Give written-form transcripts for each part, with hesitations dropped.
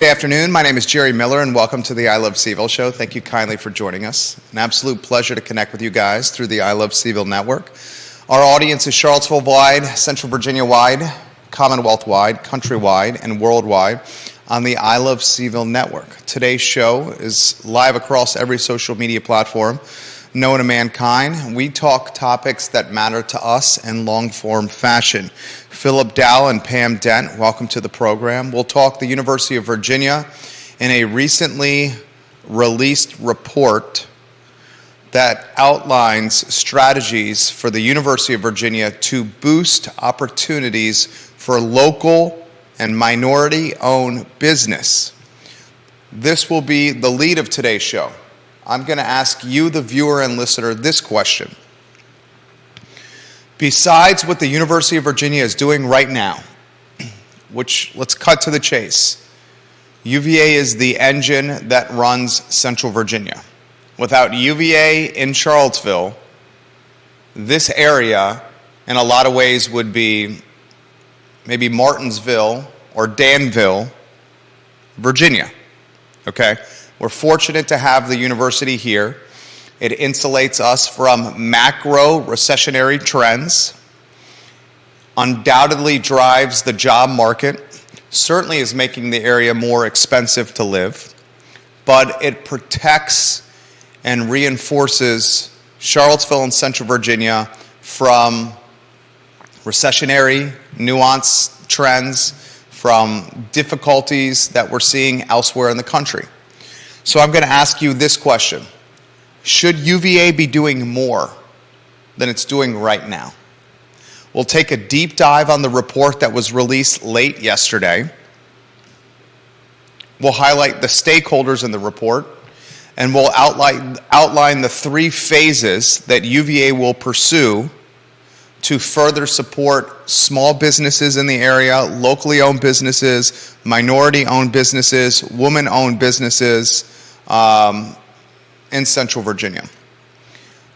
Good afternoon. My name is Jerry Miller, and welcome to the I Love CVille Show. Thank you kindly for joining us. An absolute pleasure to connect with you guys through the I Love CVille Network. Our audience is Charlottesville-wide, Central Virginia-wide, Commonwealth-wide, country-wide, and worldwide on the I Love CVille Network. Today's show is live across every social media platform known to mankind. We talk topics that matter to us in long-form fashion. Philip Dow and Pam Dent, welcome to the program. We'll talk the University of Virginia in a recently released report that outlines strategies for the University of Virginia to boost opportunities for local and minority-owned business. This will be the lead of today's show. I'm going to ask you, the viewer and listener, this question. Besides what the University of Virginia is doing right now, which, let's cut to the chase, UVA is the engine that runs Central Virginia. Without UVA in Charlottesville, this area, in a lot of ways, would be maybe Martinsville or Danville, Virginia. Okay? We're fortunate to have the university here. It insulates us from macro recessionary trends, undoubtedly drives the job market, certainly is making the area more expensive to live, but it protects and reinforces Charlottesville and Central Virginia from recessionary nuance trends, from difficulties that we're seeing elsewhere in the country. So I'm going to ask you this question. Should UVA be doing more than it's doing right now? We'll take a deep dive on the report that was released late yesterday. We'll highlight the stakeholders in the report, and we'll outline the three phases that UVA will pursue to further support small businesses in the area, locally owned businesses, minority-owned businesses, women-owned businesses in Central Virginia.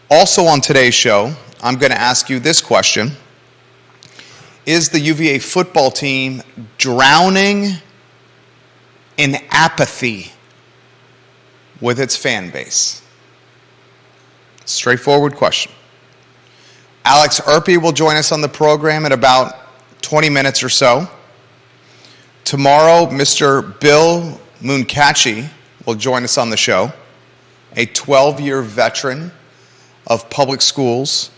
Also on today's show, I'm going to ask you this question. Is the UVA football team drowning in apathy with its fan base? Straightforward question. Alex Urpí will join us on the program in about 20 minutes or so. Tomorrow, Mr. Bill Munkacsy will join us on the show, a 12-year veteran of public schools,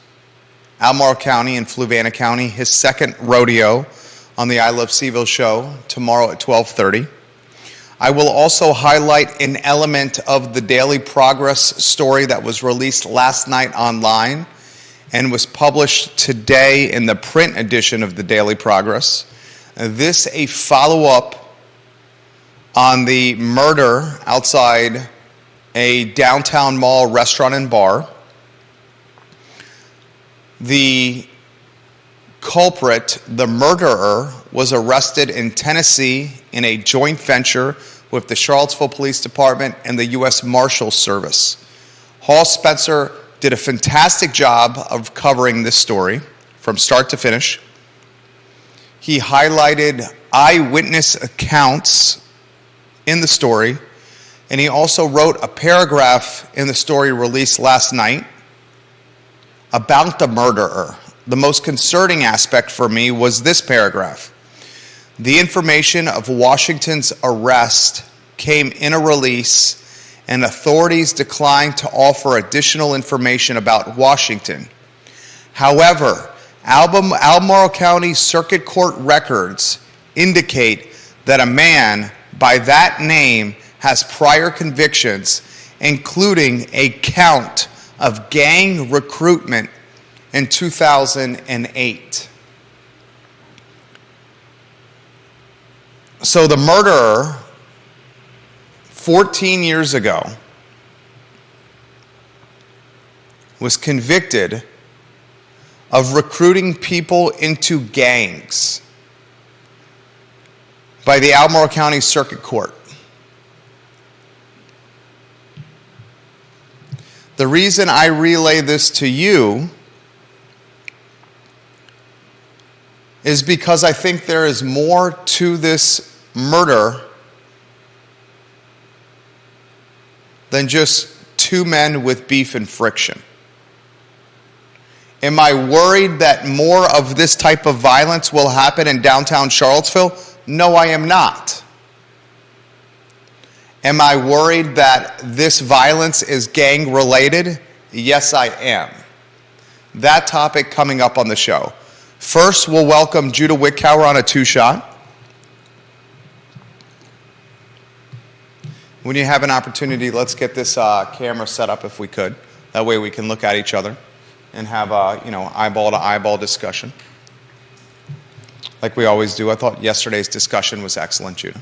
Albemarle County and Fluvanna County, his second rodeo on the I Love CVille Show tomorrow at 12:30. I will also highlight an element of the Daily Progress story that was released last night online and was published today in the print edition of the Daily Progress. This a follow-up on the murder outside a downtown mall restaurant and bar. The culprit, the murderer, was arrested in Tennessee in a joint venture with the Charlottesville Police Department and the U.S. Marshals Service. Hall Spencer did a fantastic job of covering this story from start to finish. He highlighted eyewitness accounts in the story, and he also wrote a paragraph in the story released last night about the murderer. The most concerning aspect for me was this paragraph. The information of Washington's arrest came in a release, and authorities declined to offer additional information about Washington. However, Albemarle County Circuit Court records indicate that a man by that name has prior convictions, including a count of gang recruitment in 2008. So the murderer, 14 years ago, was convicted of recruiting people into gangs by the Albemarle County Circuit Court. The reason I relay this to you is because I think there is more to this murder than just two men with beef and friction? Am I worried that more of this type of violence will happen in downtown Charlottesville? No, I am not. Am I worried that this violence is gang related? Yes, I am. That topic coming up on the show. First, we'll welcome Judah Wickower on a two-shot. When you have an opportunity, let's get this camera set up if we could. That way we can look at each other and have a eyeball-to-eyeball discussion like we always do. I thought yesterday's discussion was excellent, Judah.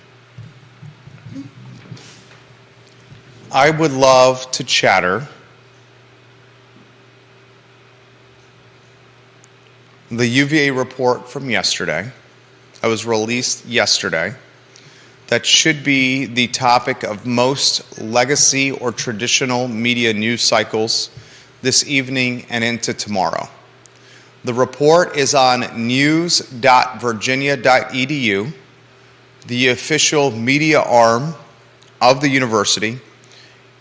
I would love to chatter the UVA report from yesterday. It was released yesterday. That should be the topic of most legacy or traditional media news cycles this evening and into tomorrow. The report is on news.virginia.edu, the official media arm of the university.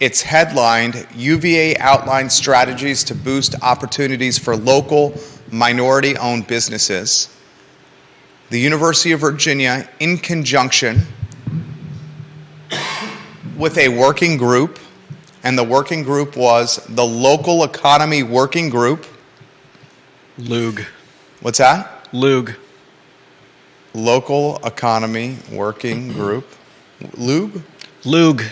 It's headlined, UVA outlines strategies to boost opportunities for local minority-owned businesses. The University of Virginia, in conjunction with a working group, and the working group was the Local Economy Working Group. LUG. What's that? LUG. Local Economy Working Group. LUG? LUG.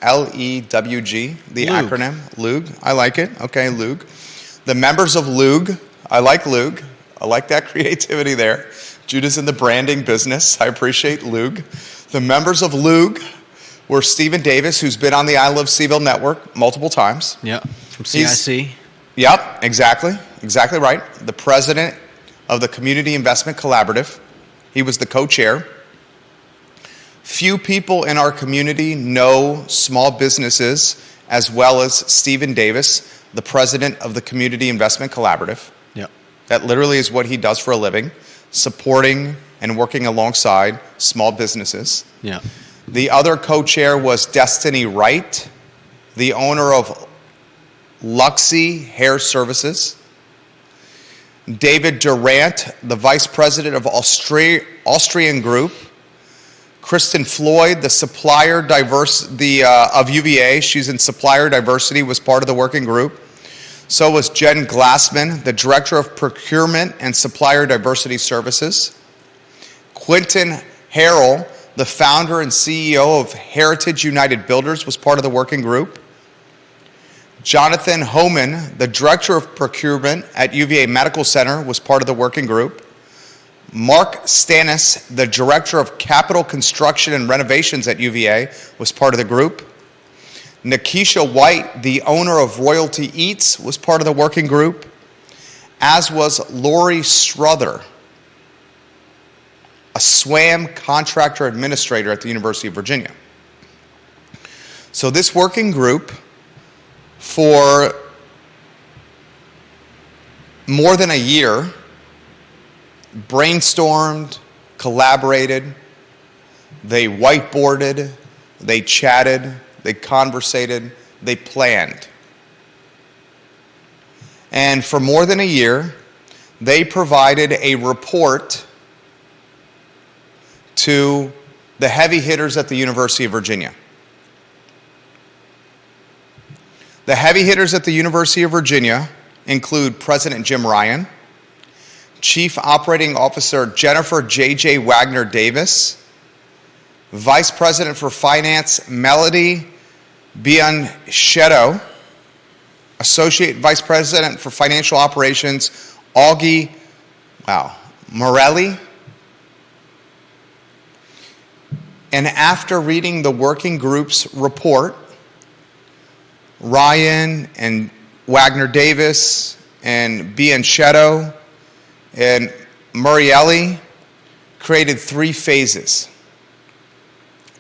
L-E-W-G, the LUG. acronym, LUG. I like it. Okay, LUG. The members of LUG, I like LUG. I like that creativity there. Judah's in the branding business. I appreciate LUG. The members of LUG were Stephen Davis, who's been on the I Love CVille Network multiple times. Yeah, from CIC. Yep, exactly. Exactly right. The president of the Community Investment Collaborative. He was the co-chair. Few people in our community know small businesses as well as Stephen Davis, the president of the Community Investment Collaborative. Yep. That literally is what he does for a living, supporting and working alongside small businesses. Yeah. The other co-chair was Destiny Wright, the owner of Luxy Hair Services. David Durant, the vice president of Austrian Group. Kristen Floyd, the supplier of UVA, she's in supplier diversity, was part of the working group. So was Jen Glassman, the director of procurement and supplier diversity services. Quentin Harrell, the founder and CEO of Heritage United Builders, was part of the working group. Jonathan Homan, the director of procurement at UVA Medical Center, was part of the working group. Mark Stannis, the director of capital construction and renovations at UVA, was part of the group. Nikisha White, the owner of Royalty Eats, was part of the working group, as was Lori Struther, a SWAM contractor administrator at the University of Virginia. So this working group, for more than a year, brainstormed, collaborated, they whiteboarded, they chatted, they conversated, they planned. And for more than a year, they provided a report to the heavy hitters at the University of Virginia. The heavy hitters at the University of Virginia include President Jim Ryan, Chief Operating Officer Jennifer J.J. Wagner Davis, Vice President for Finance Melody Bianchetto, Associate Vice President for Financial Operations Augie Morelli. And after reading the working group's report, Ryan and Wagner Davis and Bianchetto and Murielli created 3 phases.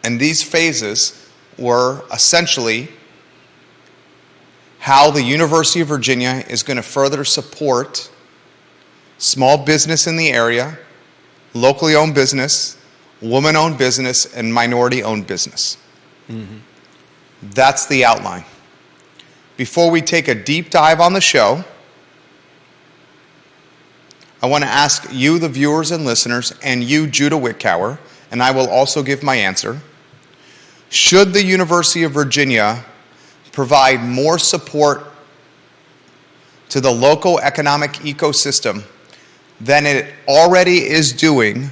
And these phases were essentially how the University of Virginia is going to further support small business in the area, locally owned business, woman-owned business, and minority-owned business. Mm-hmm. That's the outline. Before we take a deep dive on the show, I want to ask you, the viewers and listeners, and you, Judah Wickower, and I will also give my answer. Should the University of Virginia provide more support to the local economic ecosystem than it already is doing,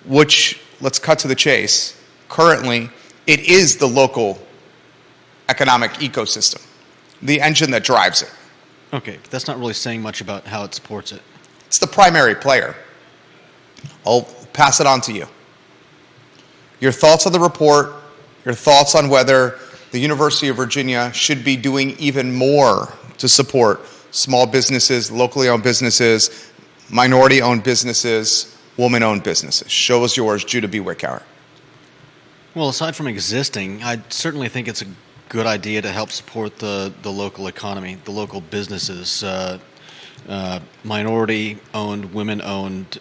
which, let's cut to the chase, currently it is the local economic ecosystem, the engine that drives it. Okay, but that's not really saying much about how it supports it. It's the primary player. I'll pass it on to you. Your thoughts on the report, your thoughts on whether the University of Virginia should be doing even more to support small businesses, locally owned businesses, minority-owned businesses, woman-owned businesses. Show us yours, Judah B. Wickower. Well, aside from existing, I certainly think it's a good idea to help support the local economy, the local businesses, minority-owned, women-owned,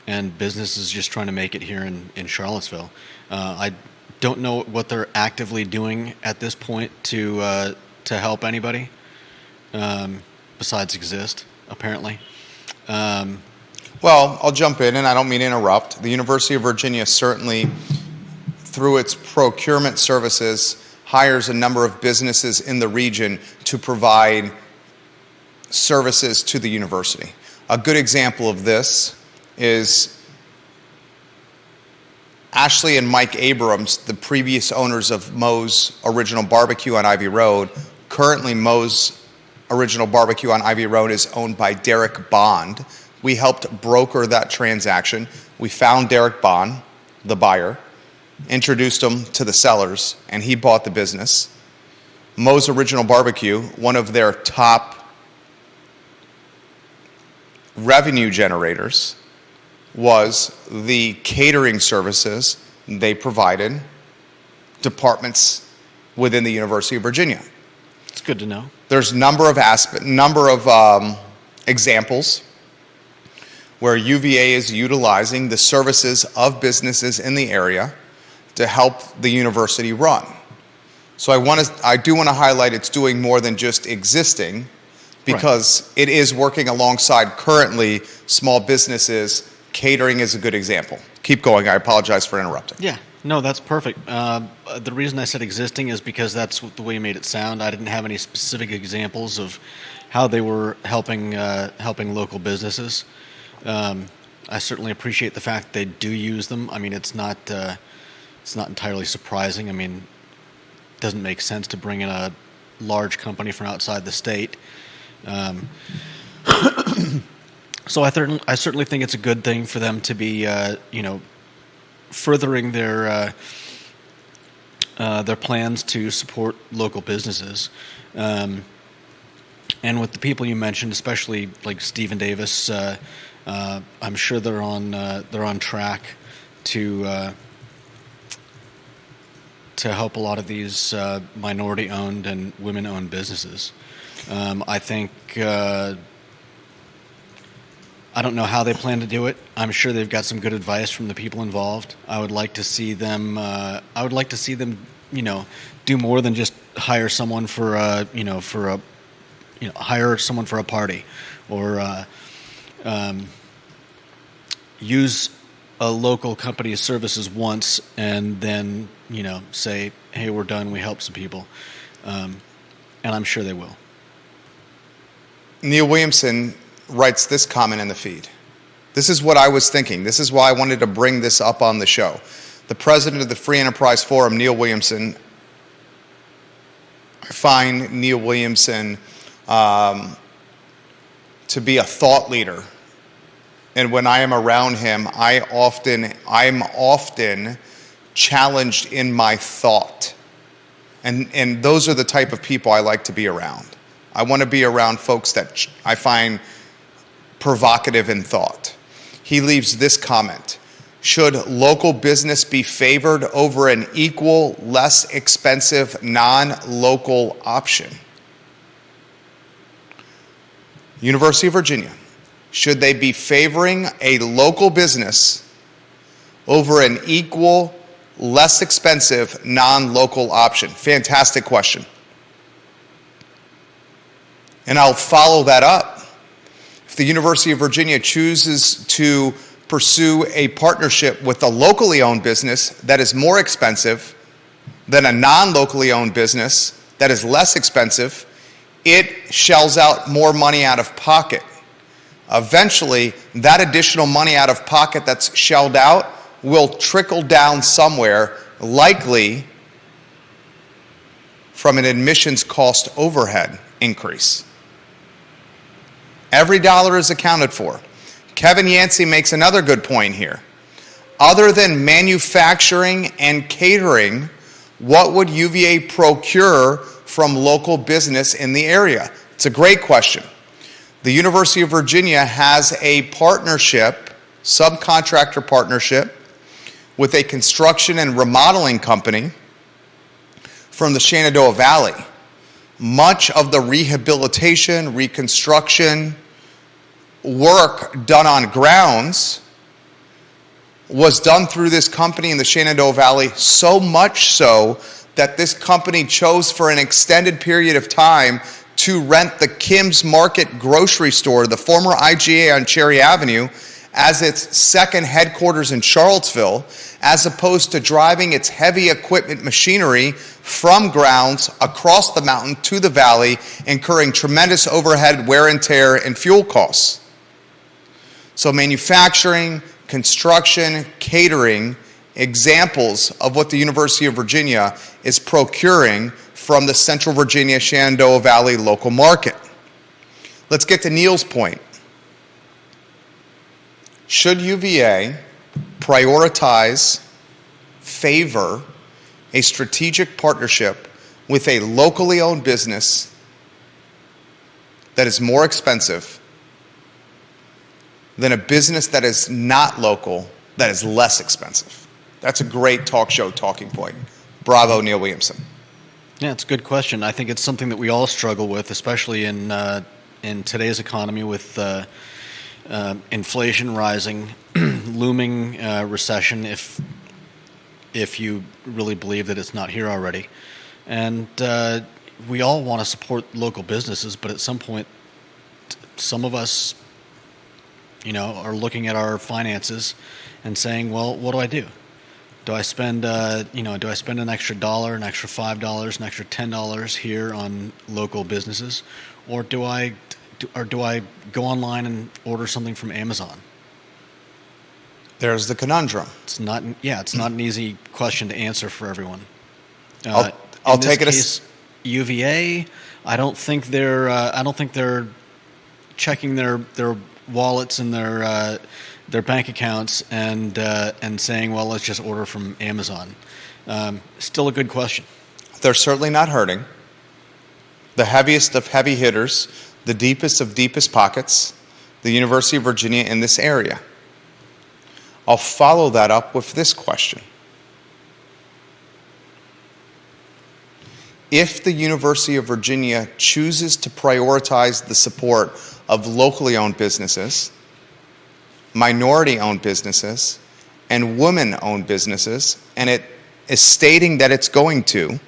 and businesses just trying to make it here in Charlottesville. I don't know what they're actively doing at this point to help anybody besides exist, apparently. Well, I'll jump in, and I don't mean to interrupt. The University of Virginia certainly, through its procurement services, hires a number of businesses in the region to provide services to the university. A good example of this is Ashley and Mike Abrams, the previous owners of Moe's Original Barbecue on Ivy Road. Currently, Moe's Original Barbecue on Ivy Road is owned by Derek Bond. We helped broker that transaction. We found Derek Bond, the buyer, introduced him to the sellers, and he bought the business. Moe's Original Barbecue, one of their top revenue generators, was the catering services they provided departments within the University of Virginia. It's good to know. There's number of examples where UVA is utilizing the services of businesses in the area to help the university run. So I do want to highlight it's doing more than just existing, because It is working alongside currently small businesses. Catering is a good example. Keep going. I apologize for interrupting. Yeah, no, that's perfect. The reason I said existing is because that's the way you made it sound. I didn't have any specific examples of how they were helping local businesses. I certainly appreciate the fact they do use them. I mean, it's not entirely surprising. I mean, it doesn't make sense to bring in a large company from outside the state. So I certainly think it's a good thing for them to be, furthering their plans to support local businesses. And with the people you mentioned, especially like Stephen Davis, I'm sure they're on track to help a lot of these minority-owned and women-owned businesses. I think. I don't know how they plan to do it. I'm sure they've got some good advice from the people involved. I would like to see them. Do more than just hire someone for a party, or use a local company's services once and then say, hey, we're done. We helped some people, and I'm sure they will. Neil Williamson writes this comment in the feed. This is what I was thinking. This is why I wanted to bring this up on the show. The president of the Free Enterprise Forum, Neil Williamson, I find Neil Williamson to be a thought leader. And when I am around him, I'm often challenged in my thought. And those are the type of people I like to be around. I want to be around folks that I find provocative in thought. He leaves this comment: should local business be favored over an equal, less expensive, non-local option? University of Virginia, should they be favoring a local business over an equal, less expensive, non-local option? Fantastic question. And I'll follow that up. If the University of Virginia chooses to pursue a partnership with a locally owned business that is more expensive than a non-locally owned business that is less expensive, it shells out more money out of pocket. Eventually, that additional money out of pocket that's shelled out will trickle down somewhere, likely from an admissions cost overhead increase. Every dollar is accounted for. Kevin Yancey makes another good point here. Other than manufacturing and catering, what would UVA procure from local business in the area? It's a great question. The University of Virginia has a partnership, subcontractor partnership, with a construction and remodeling company from the Shenandoah Valley. Much of the rehabilitation, reconstruction work done on grounds was done through this company in the Shenandoah Valley, so much so that this company chose for an extended period of time to rent the Kim's Market grocery store, the former IGA on Cherry Avenue, as its second headquarters in Charlottesville, as opposed to driving its heavy equipment machinery from grounds across the mountain to the valley, incurring tremendous overhead wear and tear and fuel costs. So manufacturing, construction, catering, examples of what the University of Virginia is procuring from the Central Virginia Shenandoah Valley local market. Let's get to Neil's point. Should UVA prioritize, favor a strategic partnership with a locally owned business that is more expensive than a business that is not local, that is less expensive? That's a great talk show talking point. Bravo, Neil Williamson. Yeah, it's a good question. I think it's something that we all struggle with, especially in today's economy with inflation rising, looming recession, if you really believe that it's not here already. And we all want to support local businesses, but at some point, some of us, are looking at our finances and saying, well, what do I do? Do I spend, do I spend an extra $1, an extra $5, an extra $10 here on local businesses, or do I go online and order something from Amazon? There's the conundrum. It's not an easy question to answer for everyone. I'll take it as UVA. I don't think they're checking their wallets and their bank accounts and saying, well, let's just order from Amazon. Still a good question. They're certainly not hurting. The heaviest of heavy hitters, the deepest of deepest pockets, the University of Virginia in this area. I'll follow that up with this question. If the University of Virginia chooses to prioritize the support of locally owned businesses, minority-owned businesses, and women-owned businesses, and it is stating that it's going to.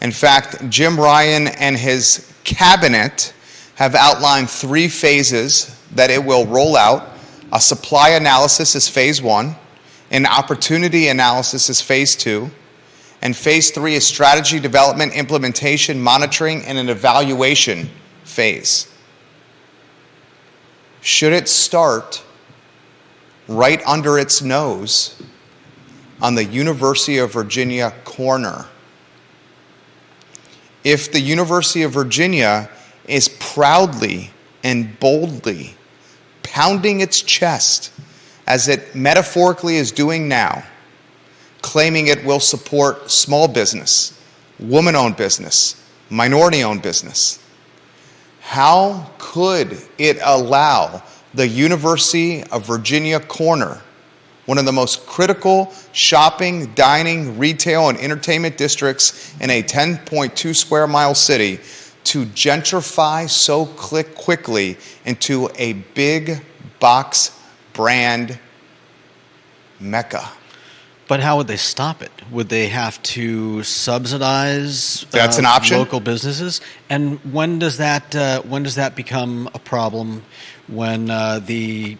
In fact, Jim Ryan and his cabinet have outlined 3 phases that it will roll out. A supply analysis is phase 1, an opportunity analysis is phase 2, and phase 3 is strategy development, implementation, monitoring, and an evaluation phase. Should it start right under its nose on the University of Virginia corner? If the University of Virginia is proudly and boldly pounding its chest, as it metaphorically is doing now, claiming it will support small business, woman-owned business, minority-owned business, how could it allow the University of Virginia corner, one of the most critical shopping, dining, retail, and entertainment districts in a 10.2 square mile city, to gentrify so quickly into a big box brand mecca? But how would they stop it? Would they have to subsidize That's an option. local businesses? And when does that become a problem? When the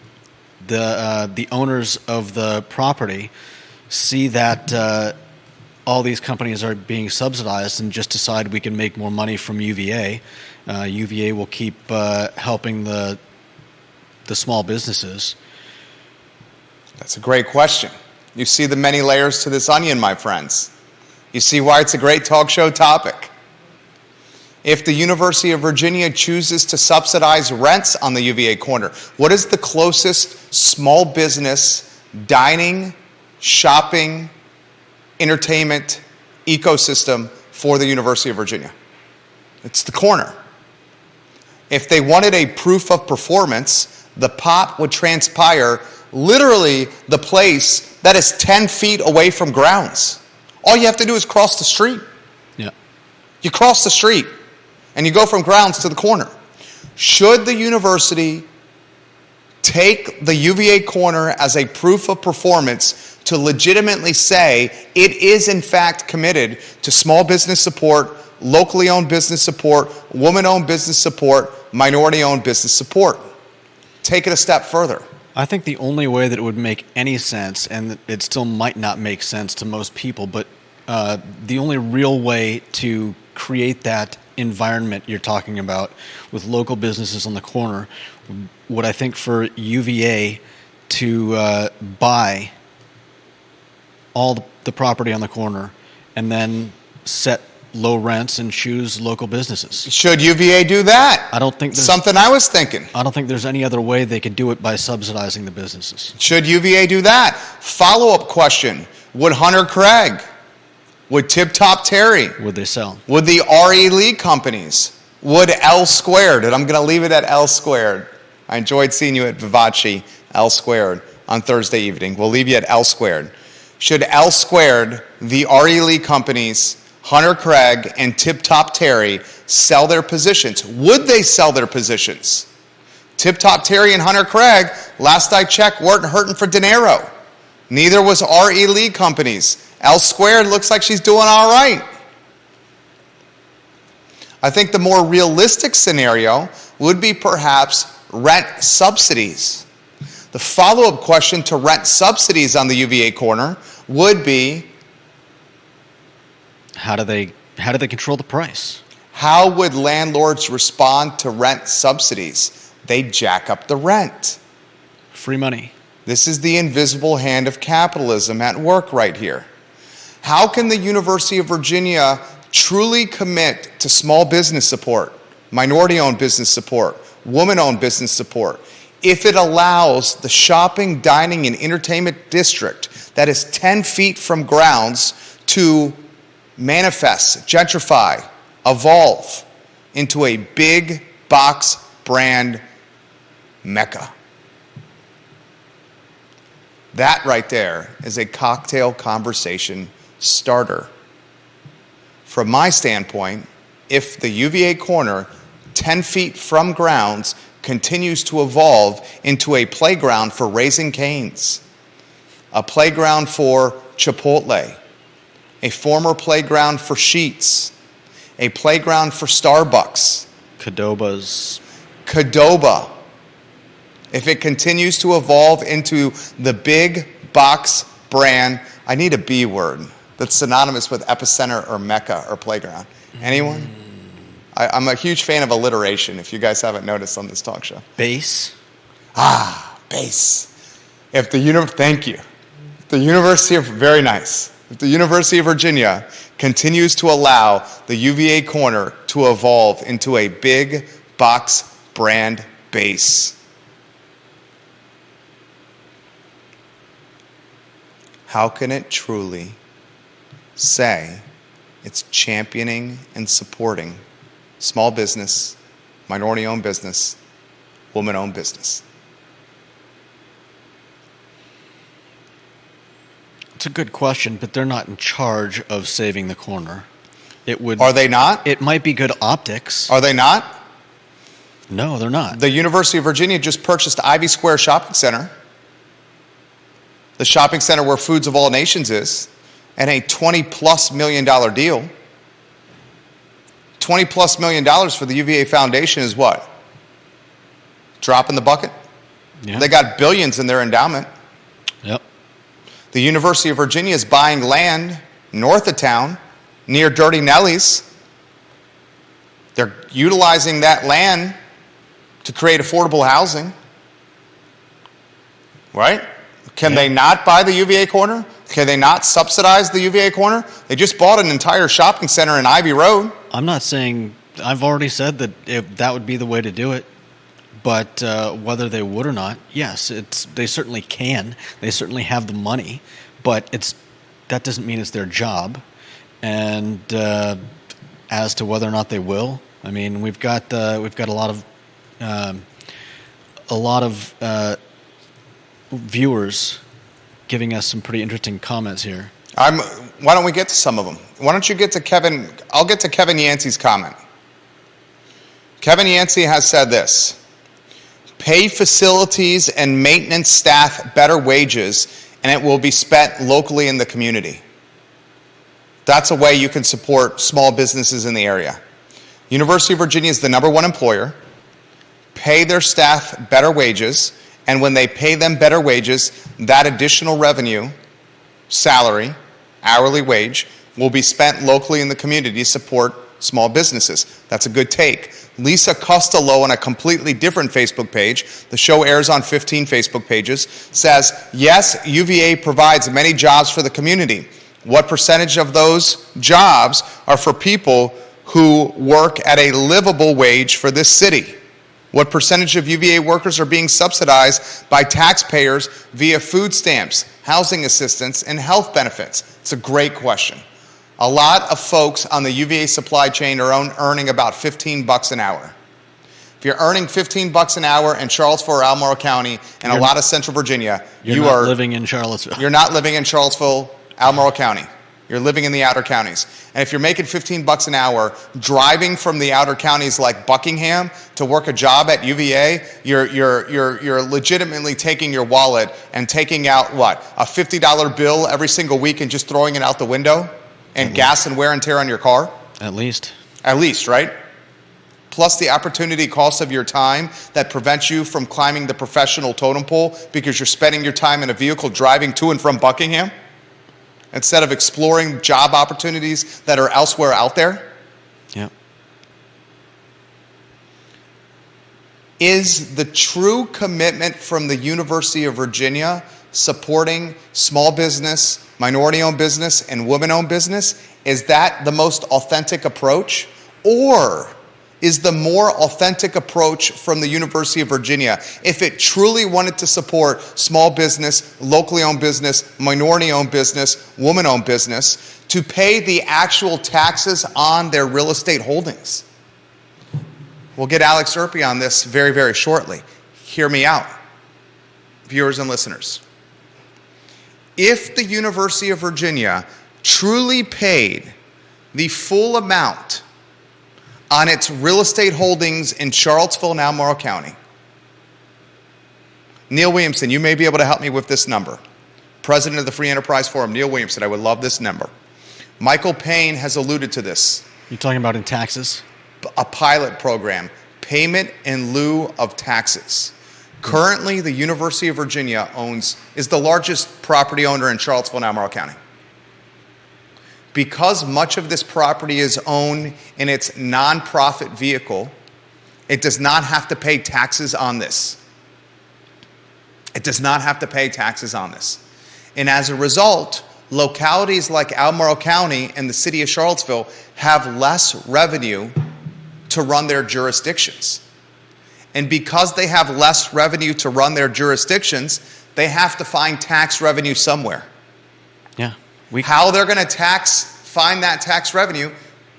owners of the property see that all these companies are being subsidized and just decide we can make more money from UVA. UVA will keep helping the small businesses. That's a great question. You see the many layers to this onion, my friends. You see why it's a great talk show topic. If the University of Virginia chooses to subsidize rents on the UVA corner, what is the closest small business, dining, shopping, entertainment ecosystem for the University of Virginia? It's the corner. If they wanted a proof of performance, the pop would transpire literally the place that is 10 feet away from grounds. All you have to do is cross the street. Yeah. You cross the street and you go from grounds to the corner. Should the university take the UVA corner as a proof of performance to legitimately say it is in fact committed to small business support, locally owned business support, woman-owned business support, minority-owned business support? Take it a step further. I think the only way that it would make any sense, and it still might not make sense to most people, but the only real way to create that environment you're talking about with local businesses on the corner would, I think, for UVA to buy all the property on the corner and then set low rents and choose local businesses. Should UVA do that? I don't think there's something I was thinking. I don't think there's any other way they could do it by subsidizing the businesses. Should UVA do that? Follow-up question. Would Hunter Craig, would Tip Top Terry, Would they sell? would the RE Lee companies, would L Squared, and I'm going to leave it at L Squared. I enjoyed seeing you at Vivace, L Squared, on Thursday evening. We'll leave you at L Squared. Should L Squared, the RE Lee companies, Hunter Craig, and Tip Top Terry sell their positions? Would they sell their positions? Tip Top Terry and Hunter Craig, last I checked, weren't hurting for dinero. Neither was RE Lee companies. L Squared looks like she's doing all right. I think the more realistic scenario would be perhaps rent subsidies. The follow-up question to rent subsidies on the UVA corner would be, How do they control the price? how would landlords respond to rent subsidies? They jack up the rent. Free money. This is the invisible hand of capitalism at work right here. How can the University of Virginia truly commit to small business support, minority-owned business support, woman-owned business support, if it allows the shopping, dining, and entertainment district that is 10 feet from grounds to manifest, gentrify, evolve into a big box brand mecca? That right there is a cocktail conversation starter. From my standpoint, if the UVA corner, 10 feet from grounds, continues to evolve into a playground for Raising Cane's, a playground for Chipotle, a former playground for Sheetz, a playground for Starbucks, Qdoba. If it continues to evolve into the big box brand, I need a B word that's synonymous with epicenter or mecca or playground. Anyone? I'm a huge fan of alliteration, if you guys haven't noticed on this talk show. Base. Base. Thank you. If the University of, very nice. If the University of Virginia continues to allow the UVA corner to evolve into a big box brand base, how can it truly say it's championing and supporting small business, minority-owned business, woman-owned business? It's a good question, but they're not in charge of saving the corner. Are they not? It might be good optics. Are they not? No, they're not. The University of Virginia just purchased Ivy Square Shopping Center. the shopping center where Foods of All Nations is, and a $20+ million deal. $20+ million for the UVA Foundation is what? Drop in the bucket? Yeah. They got billions in their endowment. Yep. The University of Virginia is buying land north of town near Dirty Nelly's. They're utilizing that land to create affordable housing. Right? Can they not buy the UVA corner? Can they not subsidize the UVA corner? They just bought an entire shopping center in Ivy Road. I'm not saying, I've already said that that would be the way to do it. But whether they would or not, yes, they certainly can. They certainly have the money, but that doesn't mean it's their job. And as to whether or not they will, I mean, we've got a lot of viewers giving us some pretty interesting comments here. Why don't we get to some of them? Why don't you get to Kevin? I'll get to Kevin Yancey's comment. Kevin Yancey has said this: pay facilities and maintenance staff better wages, and it will be spent locally in the community. That's a way you can support small businesses in the area. University of Virginia is the #1 employer. Pay their staff better wages, and when they pay them better wages, that additional revenue, salary, hourly wage, will be spent locally in the community to support small businesses. That's a good take. Lisa Costello on a completely different Facebook page, the show airs on 15 Facebook pages, says, yes, UVA provides many jobs for the community. What percentage of those jobs are for people who work at a livable wage for this city? What percentage of UVA workers are being subsidized by taxpayers via food stamps, housing assistance, and health benefits? It's a great question. A lot of folks on the UVA supply chain are earning about $15 an hour. If you're earning $15 an hour in Charlottesville or Albemarle County and a lot of Central Virginia, you are living in Charlottesville. You're not living in Charlottesville, Albemarle County. You're living in the outer counties. And if you're making $15 an hour, driving from the outer counties like Buckingham to work a job at UVA, you're legitimately taking your wallet and taking out, what, a $50 bill every single week and just throwing it out the window? And gas and wear and tear on your car? At least. At least, right? Plus the opportunity cost of your time that prevents you from climbing the professional totem pole because you're spending your time in a vehicle driving to and from Buckingham instead of exploring job opportunities that are elsewhere out there. Yeah. Is the true commitment from the University of Virginia supporting small business, minority-owned business, and women-owned business, is that the most authentic approach? Or is the more authentic approach from the University of Virginia, if it truly wanted to support small business, locally owned business, minority-owned business, woman-owned business, to pay the actual taxes on their real estate holdings? We'll get Alex Urpí on this very, very shortly. Hear me out, viewers and listeners. If the University of Virginia truly paid the full amount on its real estate holdings in Charlottesville and Albemarle County, Neil Williamson, you may be able to help me with this number. President of the Free Enterprise Forum, Neil Williamson, I would love this number. Michael Payne has alluded to this. You're talking about in taxes? A pilot program, payment in lieu of taxes. Currently, the University of Virginia is the largest property owner in Charlottesville and Albemarle County. Because much of this property is owned in its nonprofit vehicle, it does not have to pay taxes on this. It does not have to pay taxes on this. And as a result, localities like Albemarle County and the city of Charlottesville have less revenue to run their jurisdictions. And because they have less revenue to run their jurisdictions, they have to find tax revenue somewhere. Yeah. How they're going to find that tax revenue?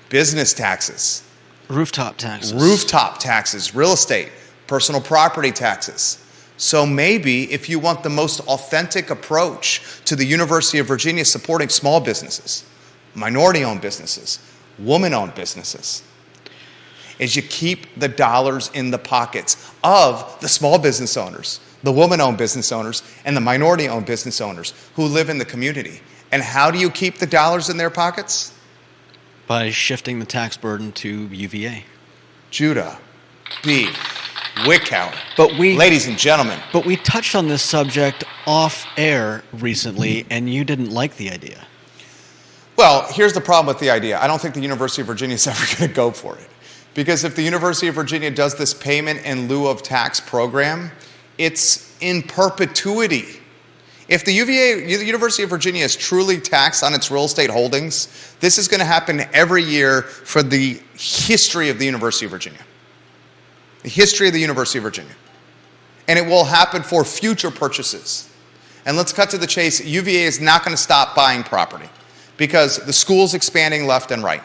Business taxes. Rooftop taxes. Rooftop taxes, real estate, personal property taxes. So maybe if you want the most authentic approach to the University of Virginia supporting small businesses, minority-owned businesses, woman-owned businesses, is you keep the dollars in the pockets of the small business owners, the woman-owned business owners, and the minority-owned business owners who live in the community. And how do you keep the dollars in their pockets? By shifting the tax burden to UVA. Judah, B, Wickhout. Ladies and gentlemen. But we touched on this subject off air recently, and you didn't like the idea. Well, here's the problem with the idea. I don't think the University of Virginia is ever going to go for it. Because if the University of Virginia does this payment in lieu of tax program, it's in perpetuity. If the University of Virginia is truly taxed on its real estate holdings, this is going to happen every year for the history of the University of Virginia. The history of the University of Virginia. And it will happen for future purchases. And let's cut to the chase. UVA is not going to stop buying property because the school's expanding left and right.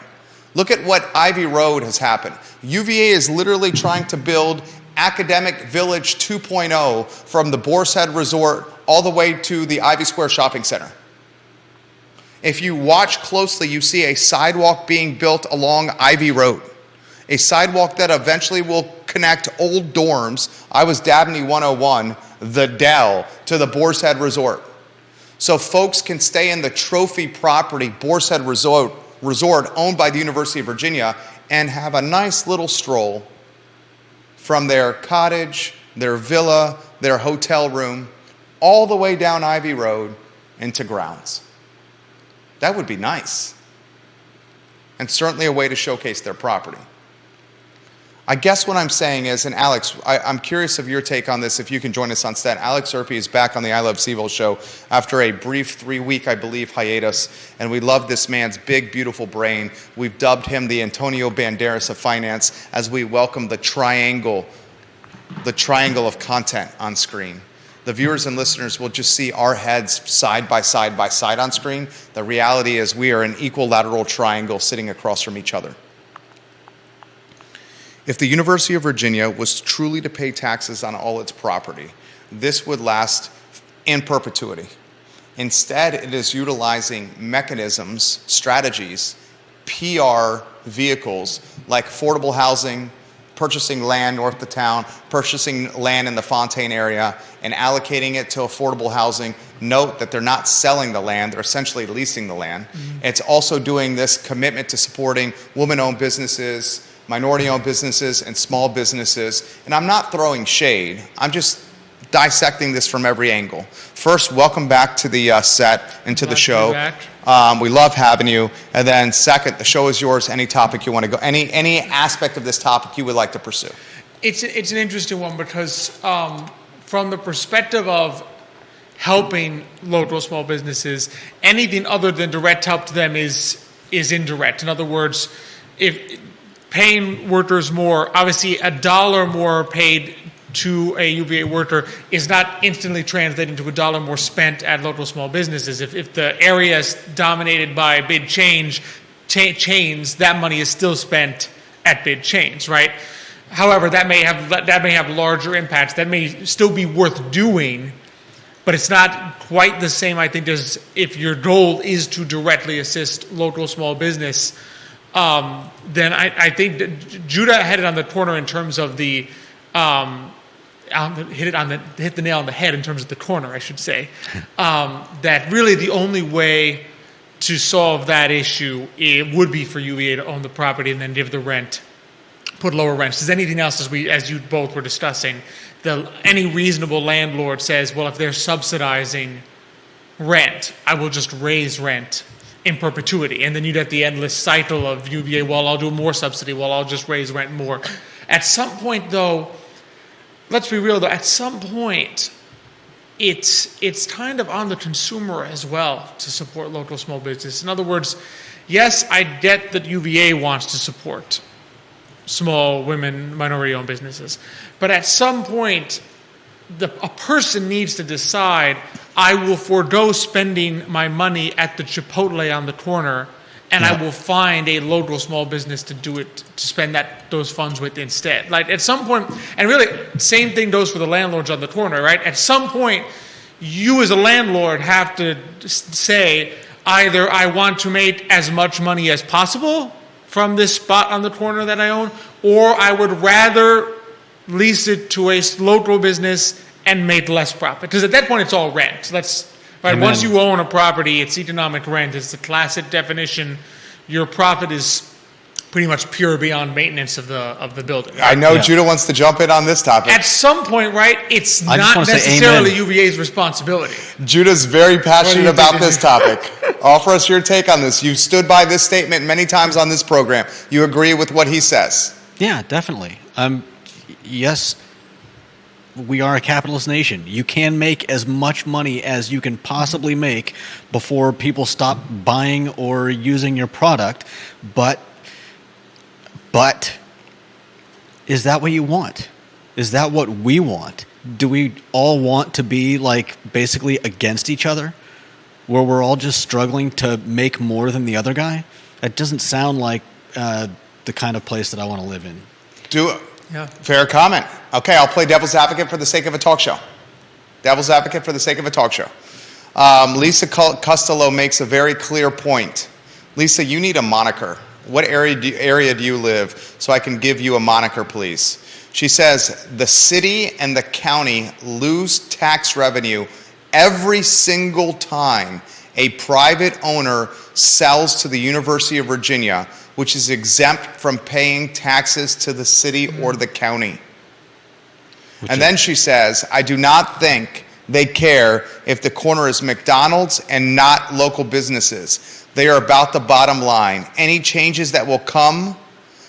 Look at what Ivy Road has happened. UVA is literally trying to build Academic Village 2.0 from the Boar's Head Resort all the way to the Ivy Square Shopping Center. If you watch closely, you see a sidewalk being built along Ivy Road. A sidewalk that eventually will connect old dorms. I was Dabney 101, the Dell, to the Boar's Head Resort. So folks can stay in the trophy property, Boar's Head Resort owned by the University of Virginia, and have a nice little stroll from their cottage, their villa, their hotel room, all the way down Ivy Road into grounds. That would be nice. And certainly a way to showcase their property. I guess what I'm saying is, and Alex, I'm curious of your take on this, if you can join us on set. Alex Urpí is back on the I Love CVille Show after a brief 3-week, I believe, hiatus, and we love this man's big, beautiful brain. We've dubbed him the Antonio Banderas of finance as we welcome the triangle of content on screen. The viewers and listeners will just see our heads side by side on screen. The reality is we are an equilateral triangle sitting across from each other. If the University of Virginia was truly to pay taxes on all its property, this would last in perpetuity. Instead, it is utilizing mechanisms, strategies, PR vehicles like affordable housing, purchasing land north of town, purchasing land in the Fontaine area, and allocating it to affordable housing. Note that they're not selling the land, they're essentially leasing the land. Mm-hmm. It's also doing this commitment to supporting women-owned businesses, minority-owned businesses, and small businesses. And I'm not throwing shade. I'm just dissecting this from every angle. First, welcome back to the set and to the show. We love having you. And then second, the show is yours. Any topic you want to go, any aspect of this topic you would like to pursue. It's an interesting one because from the perspective of helping local small businesses, anything other than direct help to them is indirect. In other words, if paying workers more, obviously $1 more paid to a UVA worker is not instantly translating to $1 more spent at local small businesses. If the area is dominated by big chains, that money is still spent at big chains, right? However, that may have larger impacts. That may still be worth doing, but it's not quite the same, I think, as if your goal is to directly assist local small business. Then I think that Judah had it on the corner in terms of the hit the nail on the head in terms of the corner, I should say. That really the only way to solve that issue would be for UVA to own the property and then give the rent, put lower rents. Because anything else, as you both were discussing, any reasonable landlord says, well, if they're subsidizing rent, I will just raise rent in perpetuity. And then you'd have the endless cycle of UVA, well, I'll do more subsidy, well, I'll just raise rent more. At some point, though, let's be real, though, at some point, it's kind of on the consumer as well to support local small business. In other words, yes, I get that UVA wants to support small women, minority-owned businesses. But at some point, a person needs to decide, I will forego spending my money at the Chipotle on the corner, and I will find a local small business to do it, to spend those funds with instead. Like at some point, and really, same thing goes for the landlords on the corner, right? At some point, you as a landlord have to say, either I want to make as much money as possible from this spot on the corner that I own, or I would rather lease it to a local business and made less profit. Because at that point, it's all rent. That's right. Amen. Once you own a property, it's economic rent. It's the classic definition. Your profit is pretty much pure beyond maintenance of the building. I know Judah wants to jump in on this topic. At some point, right, it's I just not wanna say necessarily amen. UVA's responsibility. Judah's very passionate you about think? this topic. Offer us your take on this. You've stood by this statement many times on this program. You agree with what he says? Yeah, definitely. Yes, we are a capitalist nation. You can make as much money as you can possibly make before people stop buying or using your product, but is that what you want? Is that what we want? Do we all want to be like basically against each other, where we're all just struggling to make more than the other guy? That doesn't sound like the kind of place that I want to live in. Yeah. Fair comment. Okay, I'll play devil's advocate for the sake of a talk show. Devil's advocate for the sake of a talk show. Lisa Costello makes a very clear point. Lisa, you need a moniker. What area do you live so I can give you a moniker, please? She says, the city and the county lose tax revenue every single time a private owner sells to the University of Virginia, which is exempt from paying taxes to the city or the county. And then she says, I do not think they care if the corner is McDonald's and not local businesses. They are about the bottom line. Any changes that will come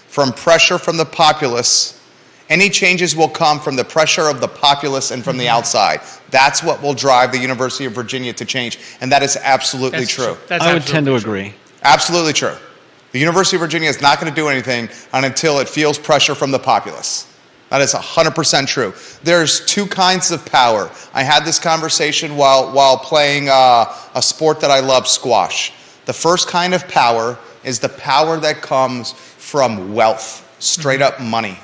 from pressure from the populace, any changes will come from the pressure of the populace and from the outside. That's what will drive the University of Virginia to change. And that is absolutely true. I would tend to agree. Absolutely true. The University of Virginia is not going to do anything until it feels pressure from the populace. That is 100% true. There's two kinds of power. I had this conversation while playing a sport that I love, squash. The first kind of power is the power that comes from wealth, straight up money,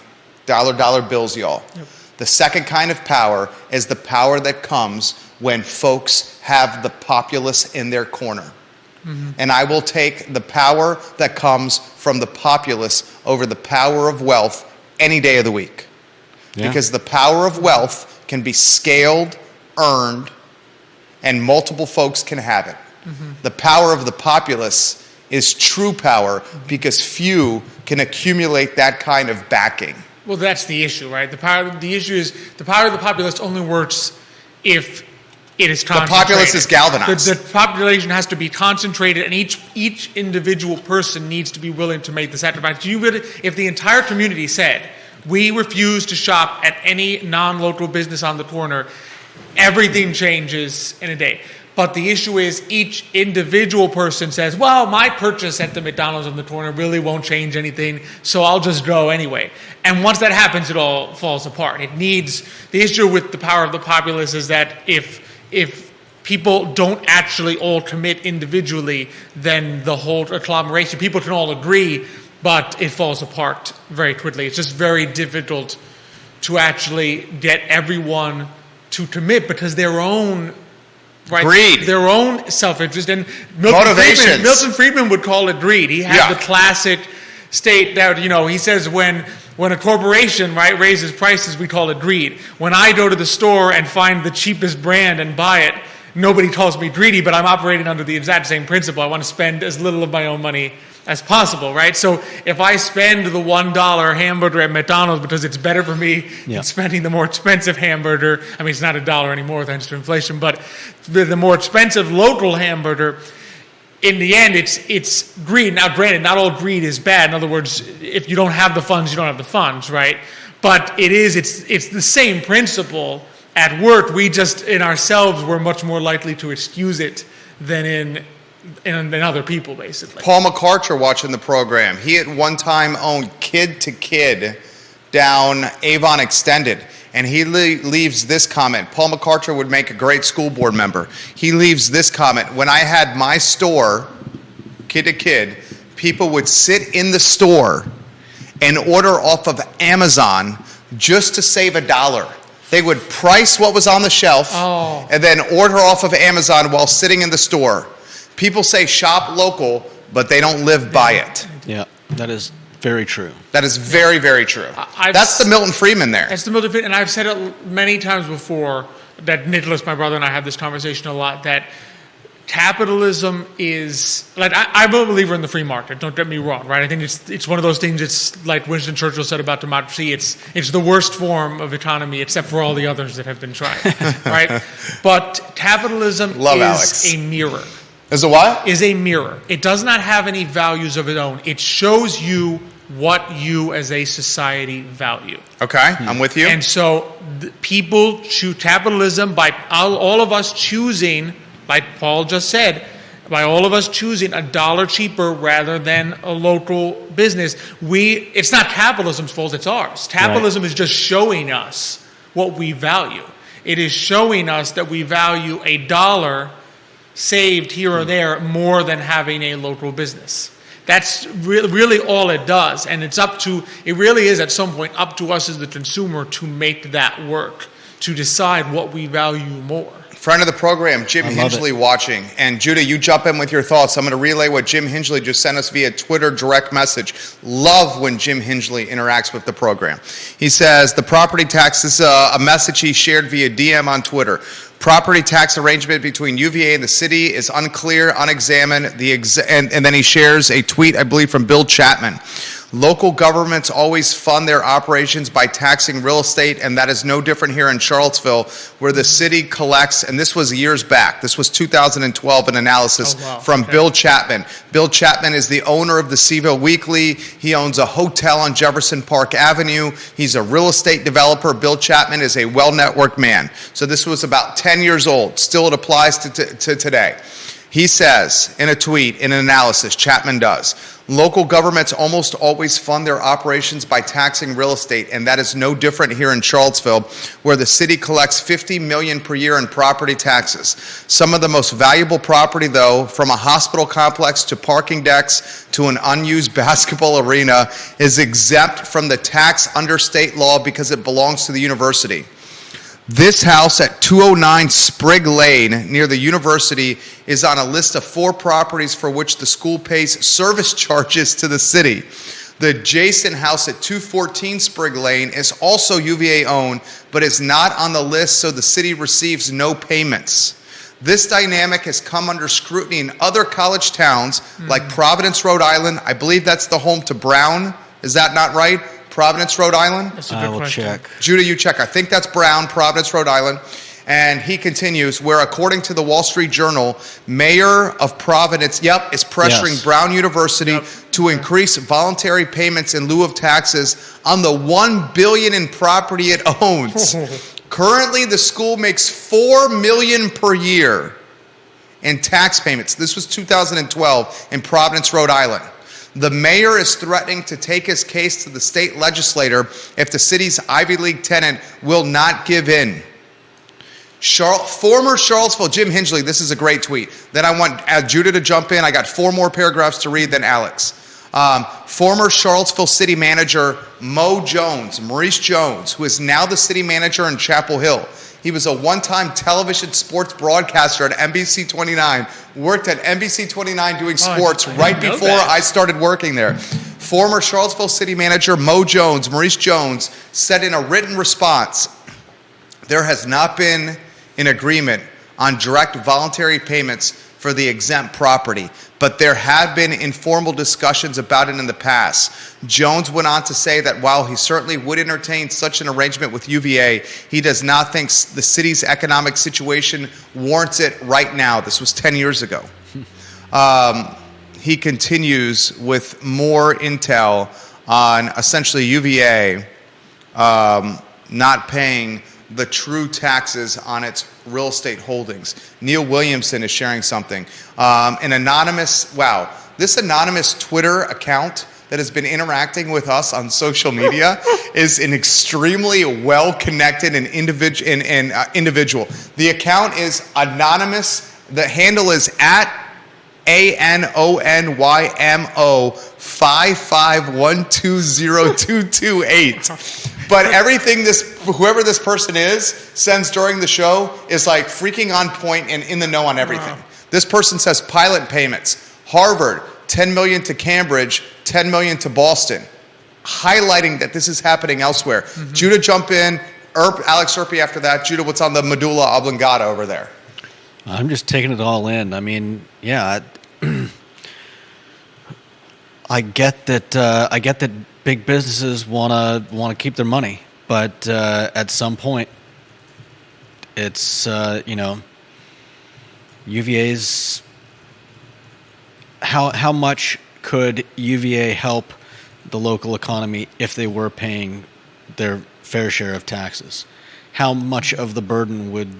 dollar bills, y'all. Yep. The second kind of power is the power that comes when folks have the populace in their corner. Mm-hmm. And I will take the power that comes from the populace over the power of wealth any day of the week. Yeah. Because the power of wealth can be scaled, earned, and multiple folks can have it. Mm-hmm. The power of the populace is true power because few can accumulate that kind of backing. Well, that's the issue, right? The issue is the power of the populace only works if it is concentrated. The populace is galvanized. The population has to be concentrated, and each individual person needs to be willing to make the sacrifice. If the entire community said, we refuse to shop at any non-local business on the corner, everything changes in a day. But the issue is each individual person says, well, my purchase at the McDonald's on the corner really won't change anything, so I'll just go anyway. And once that happens, it all falls apart. The issue with the power of the populace is that if people don't actually all commit individually, then the whole agglomeration, people can all agree, but it falls apart very quickly. It's just very difficult to actually get everyone to commit because their own greed, their own self-interest, and Milton Friedman would call it greed. He had the classic state that, he says when a corporation, raises prices, we call it greed. When I go to the store and find the cheapest brand and buy it, nobody calls me greedy, but I'm operating under the exact same principle. I want to spend as little of my own money as possible, right? So if I spend the $1 hamburger at McDonald's because it's better for me than spending the more expensive hamburger, I mean, it's not $1 anymore thanks to inflation, but the more expensive local hamburger, in the end, it's greed. Now, granted, not all greed is bad. In other words, if you don't have the funds, you don't have the funds, right? But it's the same principle at work. We just, in ourselves, we're much more likely to excuse it than in other people, basically. Paul McCarter watching the program. He at one time owned Kid to Kid down Avon Extended. And he leaves this comment. Paul McCarter would make a great school board member. He leaves this comment. When I had my store, Kid to Kid, people would sit in the store and order off of Amazon just to save $1. They would price what was on the shelf and then order off of Amazon while sitting in the store. People say shop local, but they don't live by it. Yeah, that is Very true. That is very, very true. That's the Milton Friedman there. That's the Milton Friedman, and I've said it many times before that Nicholas, my brother, and I have this conversation a lot, that capitalism is, like, I'm a believer in the free market, don't get me wrong, right? I think it's one of those things, it's like Winston Churchill said about democracy, it's the worst form of economy except for all the others that have been tried, right? But capitalism is a mirror. Is a what? Is a mirror. It does not have any values of its own. It shows you what you as a society value. Okay, I'm with you. And so people choose capitalism by all of us choosing, like Paul just said, by all of us choosing $1 cheaper rather than a local business. It's not capitalism's fault, it's ours. Capitalism is just showing us what we value. It is showing us that we value $1 saved here or there more than having a local business. That's really all it does. And it really is at some point up to us as the consumer to make that work, to decide what we value more. Friend of the program, Jim Hingley watching. And Judah, you jump in with your thoughts. I'm going to relay what Jim Hingley just sent us via Twitter direct message. Love when Jim Hingley interacts with the program. He says, the property tax is a message he shared via DM on Twitter. Property tax arrangement between UVA and the city is unclear, unexamined. And then he shares a tweet, I believe, from Bill Chapman. Local governments always fund their operations by taxing real estate, and that is no different here in Charlottesville, where the city collects, and this was years back, this was 2012, an analysis from Bill Chapman. Bill Chapman is the owner of the CVille Weekly. He owns a hotel on Jefferson Park Avenue. He's a real estate developer. Bill Chapman is a well-networked man. So this was about 10 years old. Still it applies to today. He says in a tweet, in an analysis, Chapman does, local governments almost always fund their operations by taxing real estate, and that is no different here in Charlottesville, where the city collects $50 million per year in property taxes. Some of the most valuable property, though, from a hospital complex to parking decks to an unused basketball arena, is exempt from the tax under state law because it belongs to the university. This house at 209 Sprigg Lane near the university is on a list of 4 properties for which the school pays service charges to the city. The adjacent house at 214 Sprigg Lane is also UVA owned, but is not on the list, so the city receives no payments. This dynamic has come under scrutiny in other college towns like Providence, Rhode Island. I believe that's the home to Brown. Is that not right? Providence, Rhode Island? That's a good question. Check. Judah, you check. I think that's Brown, Providence, Rhode Island. And he continues, where according to the Wall Street Journal, Mayor of Providence, is pressuring Brown University to increase voluntary payments in lieu of taxes on the $1 billion in property it owns. Currently, the school makes $4 million per year in tax payments. This was 2012 in Providence, Rhode Island. The mayor is threatening to take his case to the state legislature if the city's Ivy League tenant will not give in. Former Charlottesville, Jim Hingley, this is a great tweet. Then I want Judah to jump in. I got 4 more paragraphs to read, then Alex. Former Charlottesville city manager Maurice Jones, who is now the city manager in Chapel Hill. He was a one-time television sports broadcaster at NBC 29, worked at NBC 29 doing sports right before I started working there. Former Charlottesville city manager Maurice Jones, said in a written response, there has not been an agreement on direct voluntary payments for the exempt property, but there have been informal discussions about it in the past. Jones went on to say that while he certainly would entertain such an arrangement with UVA, he does not think the city's economic situation warrants it right now. This was 10 years ago. He continues with more intel on essentially UVA not paying the true taxes on its real estate holdings. Neil Williamson is sharing something. This anonymous Twitter account that has been interacting with us on social media is an extremely well-connected and individual. The account is anonymous. The handle is at ANONYMO 551202228. But everything whoever this person is sends during the show is like freaking on point and in the know on everything. Wow. This person says pilot payments. Harvard, $10 million to Cambridge, $10 million to Boston. highlighting that this is happening elsewhere. Judah, jump in. Alex Urpí after that. Judah, what's on the medulla oblongata over there? I'm just taking it all in. I mean, yeah, I get that big businesses want to keep their money, but at some point, it's UVA's. How much could UVA help the local economy if they were paying their fair share of taxes? How much of the burden would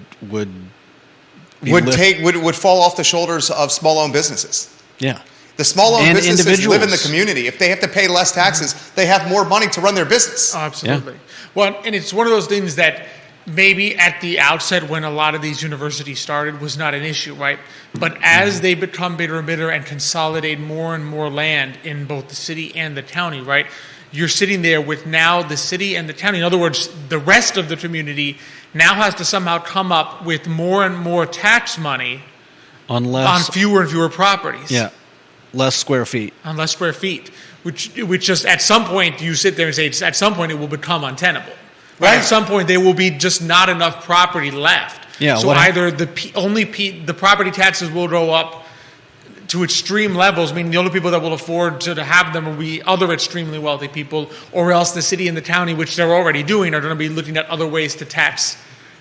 fall off the shoulders of small-owned businesses? Yeah. The small-owned businesses individuals live in the community. If they have to pay less taxes, they have more money to run their business. Oh, absolutely. Yeah. Well, and it's one of those things that maybe at the outset when a lot of these universities started was not an issue, right? But as they become bigger and bigger and consolidate more and more land in both the city and the county, right? You're sitting there with now the city and the county. In other words, the rest of the community now has to somehow come up with more and more tax money on fewer and fewer properties. Yeah. Less square feet. On less square feet, which just at some point you sit there and say, at some point it will become untenable. Right. At some point there will be just not enough property left. Yeah. So either the property taxes will go up to extreme levels, meaning the only people that will afford to have them will be other extremely wealthy people, or else the city and the county, which they're already doing, are going to be looking at other ways to tax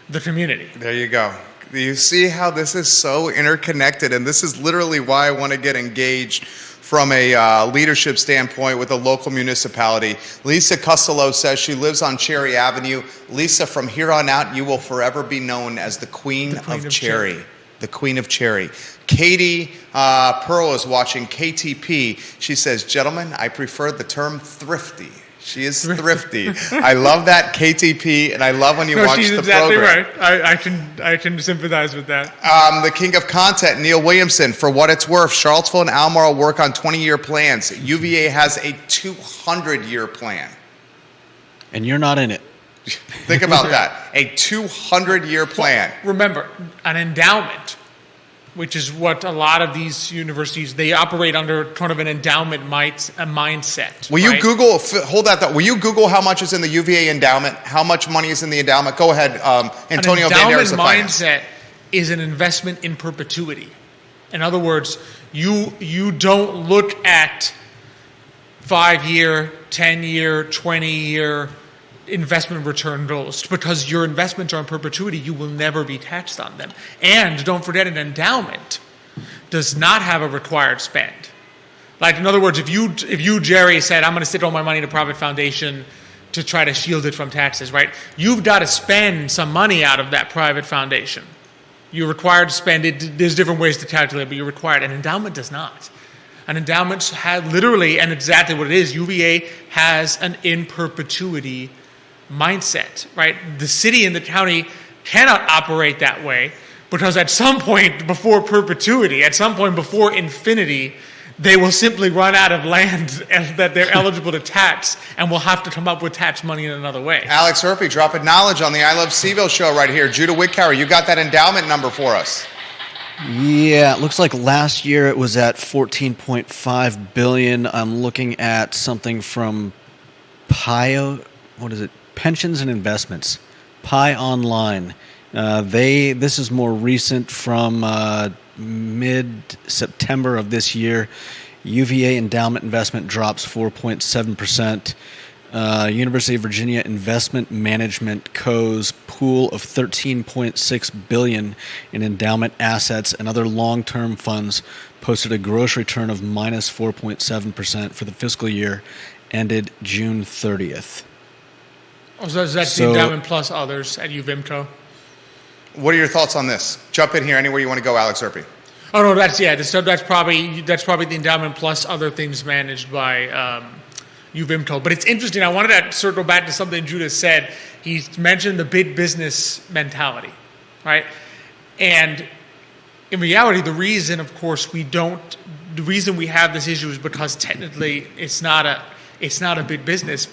the community. There you go. You see how this is so interconnected, and this is literally why I want to get engaged from a leadership standpoint with a local municipality. Lisa Costello says she lives on Cherry Avenue. Lisa, from here on out, you will forever be known as the Queen of Cherry. The Queen of Cherry. Katie Pearl is watching KTP. She says, gentlemen, I prefer the term thrifty. She is thrifty. I love that, KTP, and I love when you watch the exactly program. Right. I can sympathize with that. The king of content, Neil Williamson. For what it's worth, Charlottesville and Albemarle work on 20-year plans. UVA has a 200-year plan. And you're not in it. Think about that. A 200-year plan. Well, remember, an endowment, which is what a lot of these universities, they operate under kind of an endowment mindset. Will you Google, hold that thought, will you Google how much is in the UVA endowment? How much money is in the endowment? Go ahead, Antonio Banderas of Finance. An endowment mindset is an investment in perpetuity. In other words, you don't look at 5-year, 10-year, 20-year investment return goals, because your investments are in perpetuity. You will never be taxed on them. And don't forget, an endowment does not have a required spend. Like, in other words, if you Jerry said, I'm going to stick all my money in a private foundation to try to shield it from taxes, right? You've got to spend some money out of that private foundation. You're required to spend it. There's different ways to calculate, but you're required. An endowment does not. An endowment has literally, and exactly what it is, UVA has an in perpetuity mindset, right? The city and the county cannot operate that way, because at some point before perpetuity, at some point before infinity, they will simply run out of land that they're eligible to tax, and will have to come up with tax money in another way. Alex Urpí, dropping knowledge on the I Love CVille show right here. Judah Wickower, you got that endowment number for us. Yeah, it looks like last year it was at $14.5 billion. I'm looking at something from Pensions and Investments, Pi Online. This is more recent, from mid-September of this year. UVA endowment investment drops 4.7%. University of Virginia Investment Management Co.'s pool of $13.6 billion in endowment assets and other long-term funds posted a gross return of minus 4.7% for the fiscal year ended June 30th. Oh, so that's the endowment plus others at UVimco. What are your thoughts on this? Jump in here anywhere you want to go, Alex Urpí. Oh no, that's probably the endowment plus other things managed by UVimco. But it's interesting. I wanted to circle back to something Judah said. He mentioned the big business mentality, right? And in reality, the reason, of course, we have this issue is because technically it's not a big business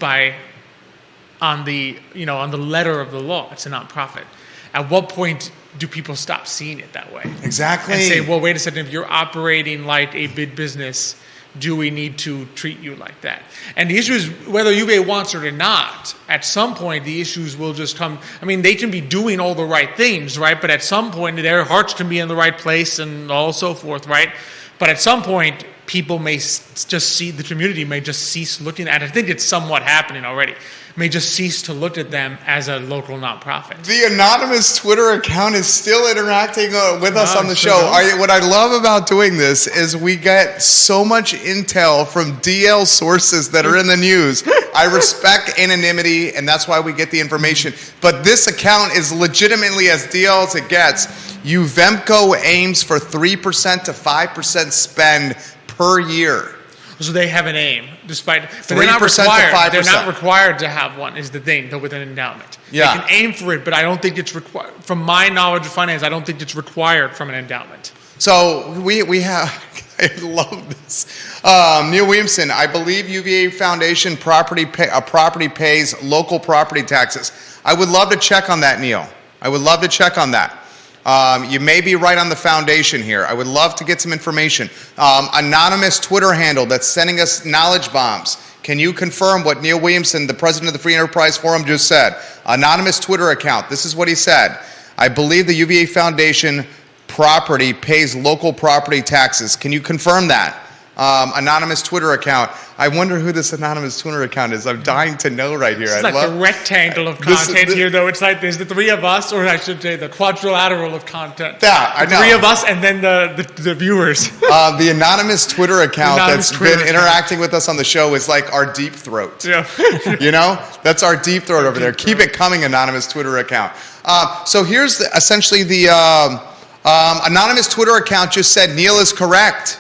on the letter of the law. It's a nonprofit. At what point do people stop seeing it that way? Exactly. And say, well, wait a second, if you're operating like a big business, do we need to treat you like that? And the issue is whether UVA wants it or not. At some point, the issues will just come. I mean, they can be doing all the right things, right? But at some point, their hearts can be in the right place and all so forth, right? But at some point, people may just see, the community may just cease looking at it. I think it's somewhat happening already. May just cease to look at them as a local nonprofit. The anonymous Twitter account is still interacting with us on the show. What I love about doing this is we get so much intel from DL sources that are in the news. I respect anonymity, and that's why we get the information. But this account is legitimately as DL as it gets. Uvemco aims for 3% to 5% spend per year. So they have an aim, despite 3% to 5%. They're not required to have one. Is the thing, though, with an endowment. Yeah. They can aim for it, but I don't think it's required. From my knowledge of finance, I don't think it's required from an endowment. So we have. I love this. Neil Williamson, I believe UVA Foundation property pays local property taxes. I would love to check on that, Neil. I would love to check on that. You may be right on the foundation here. I would love to get some information. Anonymous Twitter handle that's sending us knowledge bombs. Can you confirm what Neil Williamson, the president of the Free Enterprise Forum, just said? Anonymous Twitter account. This is what he said. I believe the UVA Foundation property pays local property taxes. Can you confirm that? Anonymous Twitter account. I wonder who this anonymous Twitter account is. I'm dying to know right here. It's like the rectangle of content here, though. It's like there's the three of us, or I should say the quadrilateral of content. Yeah, I know. The three of us and then the viewers. The anonymous Twitter account that's been interacting with us on the show is like our deep throat. Yeah. You know? That's our deep throat over there. Keep it coming, anonymous Twitter account. So here's essentially the anonymous Twitter account just said Neil is correct.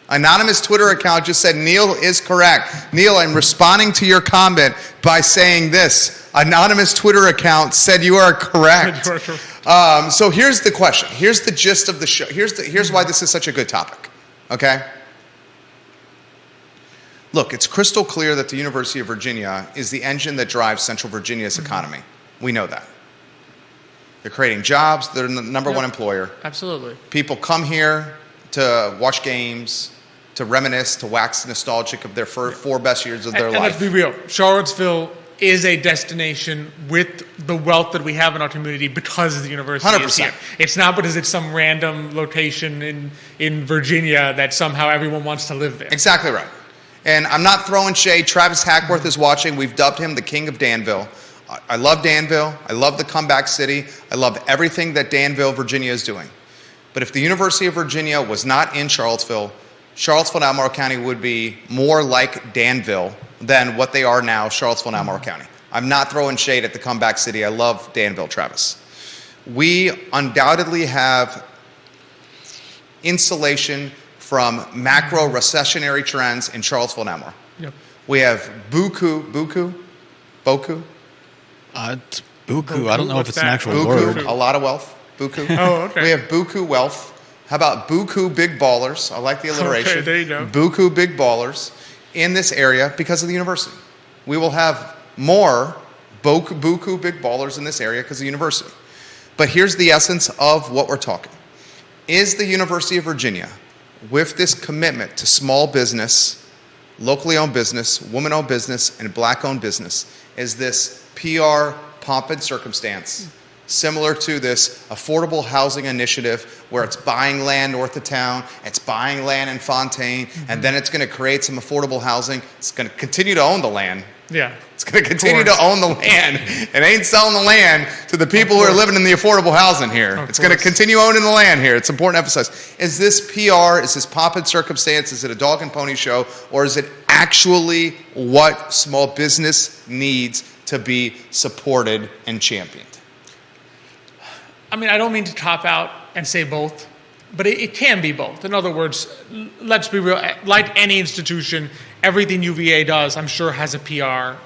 Anonymous Twitter account just said Neil is correct. Neil, I'm responding to your comment by saying this. Anonymous Twitter account said you are correct. So here's the question. Here's the gist of the show. Here's why this is such a good topic. Okay? Look, it's crystal clear that the University of Virginia is the engine that drives Central Virginia's economy. We know that. They're creating jobs. They're the number one employer. Absolutely. People come here to watch games, to reminisce, to wax nostalgic of their four best years of their life. And let's be real. Charlottesville is a destination with the wealth that we have in our community because the university 100%. is here. It's not because it's some random location in Virginia that somehow everyone wants to live there. Exactly right. And I'm not throwing shade. Travis Hackworth is watching. We've dubbed him the King of Danville. I love Danville. I love the comeback city. I love everything that Danville, Virginia is doing. But if the University of Virginia was not in Charlottesville, Charlottesville and Albemarle County would be more like Danville than what they are now, Charlottesville and Albemarle County. I'm not throwing shade at the comeback city. I love Danville, Travis. We undoubtedly have insulation from macro recessionary trends in Charlottesville and Albemarle. Yep. We have Boku. It's buku. I don't know if it's an actual Buku, word. a lot of wealth. Buku. Oh, okay. We have Buku wealth. How about Buku big ballers? I like the alliteration. Okay, there you go. Buku big ballers in this area because of the university. We will have more Buku big ballers in this area because of the university. But here's the essence of what we're talking. Is the University of Virginia, with this commitment to small business, locally owned business, woman-owned business, and black-owned business, is this PR pomp and circumstance similar to this affordable housing initiative where it's buying land north of town, it's buying land in Fontaine, and then it's going to create some affordable housing. It's going to continue to own the land. Yeah. It's going to continue to own the land. It ain't selling the land to the people who are living in the affordable housing here. It's going to continue owning the land here. It's important to emphasize. Is this PR? Is this pomp and circumstance? Is it a dog and pony show? Or is it actually what small business needs to be supported and championed? I mean, I don't mean to top out and say both, but it can be both. In other words, let's be real. Like any institution, everything UVA does, I'm sure, has a PR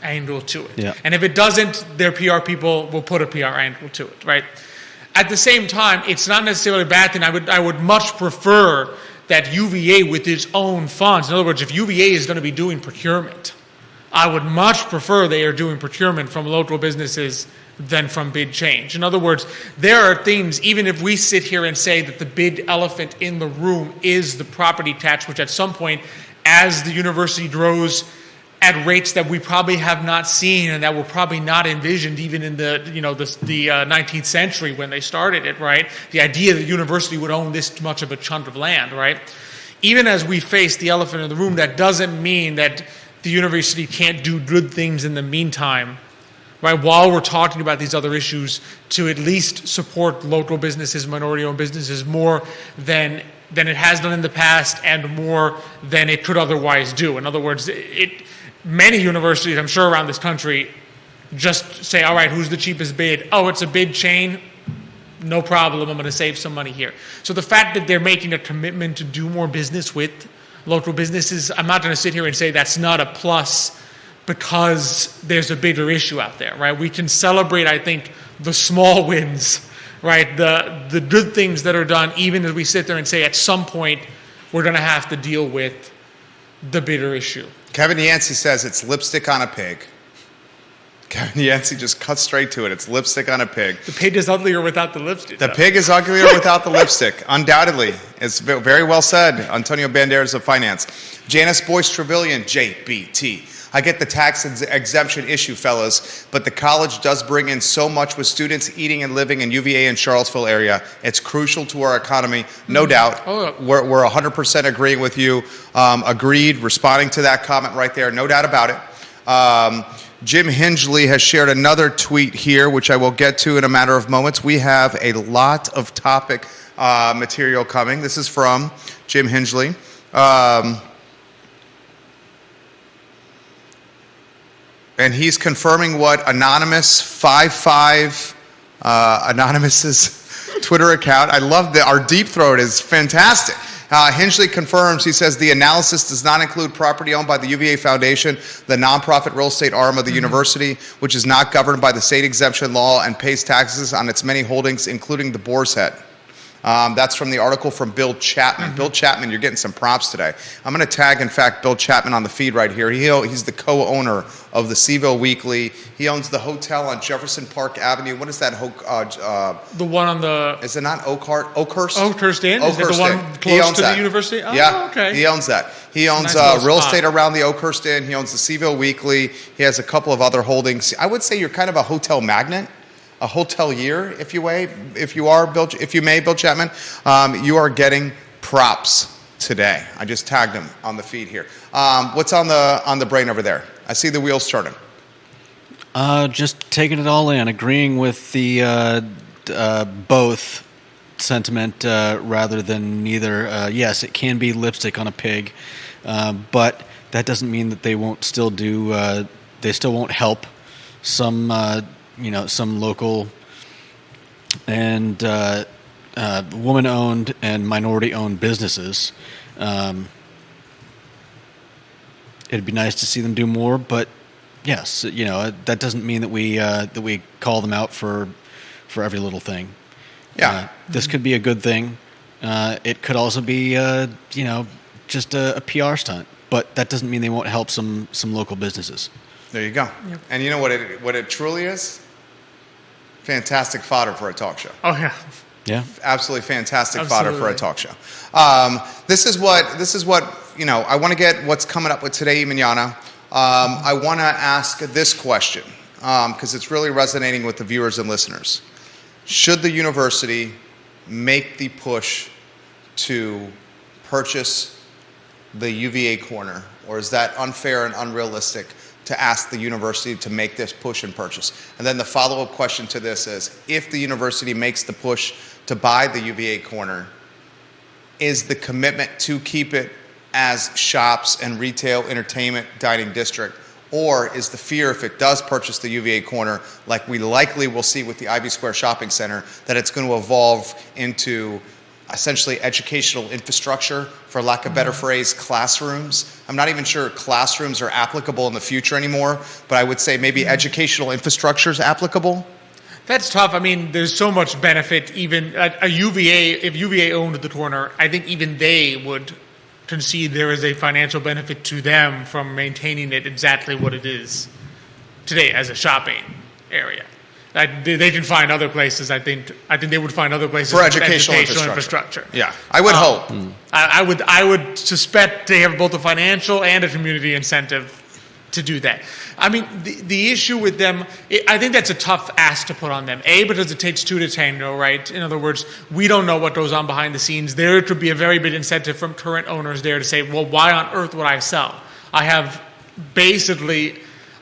angle to it. Yeah. And if it doesn't, their PR people will put a PR angle to it, right? At the same time, it's not necessarily a bad thing. I would much prefer that UVA with its own funds. In other words, if UVA is going to be doing procurement, I would much prefer they are doing procurement from local businesses than from bid change. In other words, there are things, even if we sit here and say that the big elephant in the room is the property tax, which at some point, as the university grows at rates that we probably have not seen and that were probably not envisioned even in the 19th century when they started it, right? The idea that the university would own this much of a chunk of land, right? Even as we face the elephant in the room, that doesn't mean that the university can't do good things in the meantime, right? While we're talking about these other issues, to at least support local businesses, minority-owned businesses more than it has done in the past and more than it could otherwise do. In other words, many universities, I'm sure around this country, just say, all right, who's the cheapest bid? Oh, it's a bid chain. No problem, I'm going to save some money here. So the fact that they're making a commitment to do more business with local businesses, I'm not going to sit here and say that's not a plus because there's a bigger issue out there, right? We can celebrate, I think, the small wins, right? The good things that are done, even as we sit there and say at some point we're going to have to deal with the bigger issue. Kevin Yancey says it's lipstick on a pig. Kevin Yancey just cut straight to it. It's lipstick on a pig. The pig is uglier without the lipstick. The pig is uglier without the lipstick, undoubtedly. It's very well said, Antonio Banderas of Finance. Janice Boyce Trevelyan, JBT. I get the tax exemption issue, fellas, but the college does bring in so much with students eating and living in UVA and Charlottesville area. It's crucial to our economy, no doubt. Oh. We're 100% agreeing with you. Agreed, responding to that comment right there, no doubt about it. Jim Hingley has shared another tweet here, which I will get to in a matter of moments. We have a lot of topic material coming. This is from Jim Hingley. And he's confirming what Anonymous55, Anonymous's Twitter account. I love that. Our deep throat is fantastic. Hingley confirms, he says, the analysis does not include property owned by the UVA Foundation, the nonprofit real estate arm of the university, which is not governed by the state exemption law and pays taxes on its many holdings, including the Boar's Head. That's from the article from Bill Chapman. Bill Chapman, you're getting some props today. I'm going to tag, in fact, Bill Chapman on the feed right here. He's the co-owner of the CVille Weekly. He owns the hotel on Jefferson Park Avenue. What is that? The one on the... Is it not Oakhurst? Oakhurst Inn? Is it the one close to the university? Oh, yeah, okay. He owns that. He owns nice real spot. estate around the Oakhurst Inn. He owns the CVille Weekly. He has a couple of other holdings. I would say you're kind of a hotel magnate. A hotelier, if you may, Bill Chapman. You are getting props today. I just tagged him on the feed here. What's on the brain over there? I see the wheels turning. Just taking it all in, agreeing with the both sentiment rather than neither. Yes, it can be lipstick on a pig, but that doesn't mean that they won't still do. They still won't help some local and woman-owned and minority-owned businesses. It'd be nice to see them do more, but yes, that doesn't mean that we call them out for every little thing. Yeah, this could be a good thing. It could also be just a PR stunt, but that doesn't mean they won't help some local businesses. There you go. Yep. And you know what it truly is? Fantastic fodder for a talk show. Oh yeah. Yeah. Absolutely fantastic fodder for a talk show. This is what I want to get what's coming up with today, Manana. I want to ask this question because it's really resonating with the viewers and listeners. Should the university make the push to purchase the UVA corner, or is that unfair and unrealistic to ask the university to make this push and purchase? And then the follow-up question to this is, if the university makes the push to buy the UVA corner, is the commitment to keep it as shops and retail, entertainment, dining district, or is the fear, if it does purchase the UVA corner, like we likely will see with the Ivy Square Shopping Center, that it's going to evolve into essentially educational infrastructure, for lack of a better phrase, classrooms. I'm not even sure classrooms are applicable in the future anymore, but I would say maybe educational infrastructure is applicable. That's tough. I mean, there's so much benefit. Even a UVA, if UVA owned the corner, I think even they would concede there is a financial benefit to them from maintaining it exactly what it is today as a shopping area. They can find other places. I think they would find other places for educational infrastructure. Yeah, I would hope. I would suspect they have both a financial and a community incentive to do that. I mean, the issue with them, I think that's a tough ask to put on them. A, because it takes two to tango, right? In other words, we don't know what goes on behind the scenes. There could be a very big incentive from current owners there to say, well, why on earth would I sell? I have basically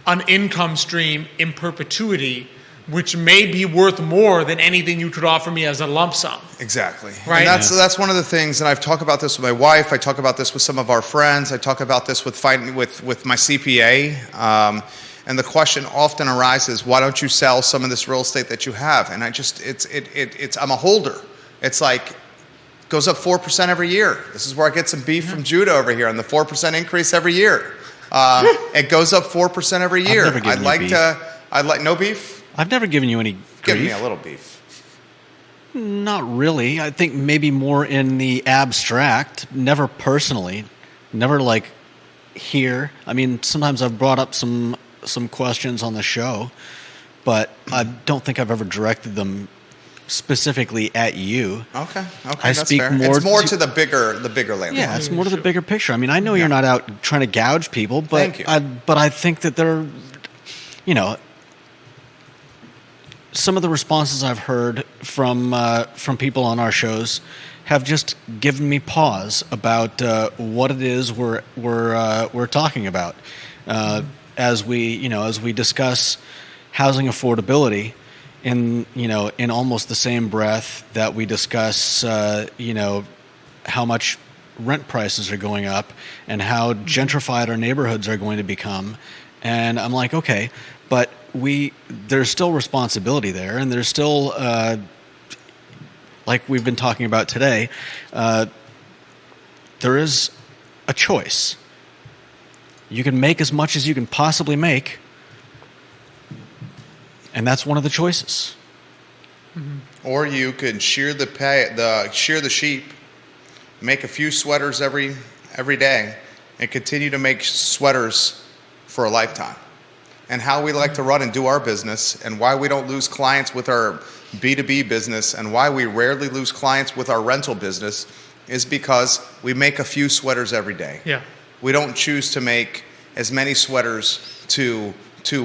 an income stream in perpetuity, which may be worth more than anything you could offer me as a lump sum. Exactly. Right. And that's one of the things, and I've talked about this with my wife, I talk about this with some of our friends, I talk about this with my CPA, and the question often arises, why don't you sell some of this real estate that you have? And I'm a holder. It's like, goes up 4% every year. This is where I get some beef from Judah over here on the 4% increase every year. It goes up 4% every year. No beef? I've never given you any grief. Give me a little beef. Not really. I think maybe more in the abstract. Never personally. Never like here. I mean, sometimes I've brought up some questions on the show, but I don't think I've ever directed them specifically at you. Okay, I that's speak fair. more It's more to the bigger land. Yeah, it's more to the bigger picture. I mean, I know you're not out trying to gouge people, but Thank you. I think that they're, some of the responses I've heard from people on our shows have just given me pause about what it is we're talking about as we discuss housing affordability in almost the same breath that we discuss how much rent prices are going up and how gentrified our neighborhoods are going to become. And I'm like, okay, but there's still responsibility there, and there's still, like we've been talking about today, there is a choice. You can make as much as you can possibly make, and that's one of the choices. Mm-hmm. Or you could shear the sheep, make a few sweaters every day, and continue to make sweaters for a lifetime. And how we like to run and do our business, and why we don't lose clients with our B2B business, and why we rarely lose clients with our rental business, is because we make a few sweaters every day. Yeah. We don't choose to make as many sweaters to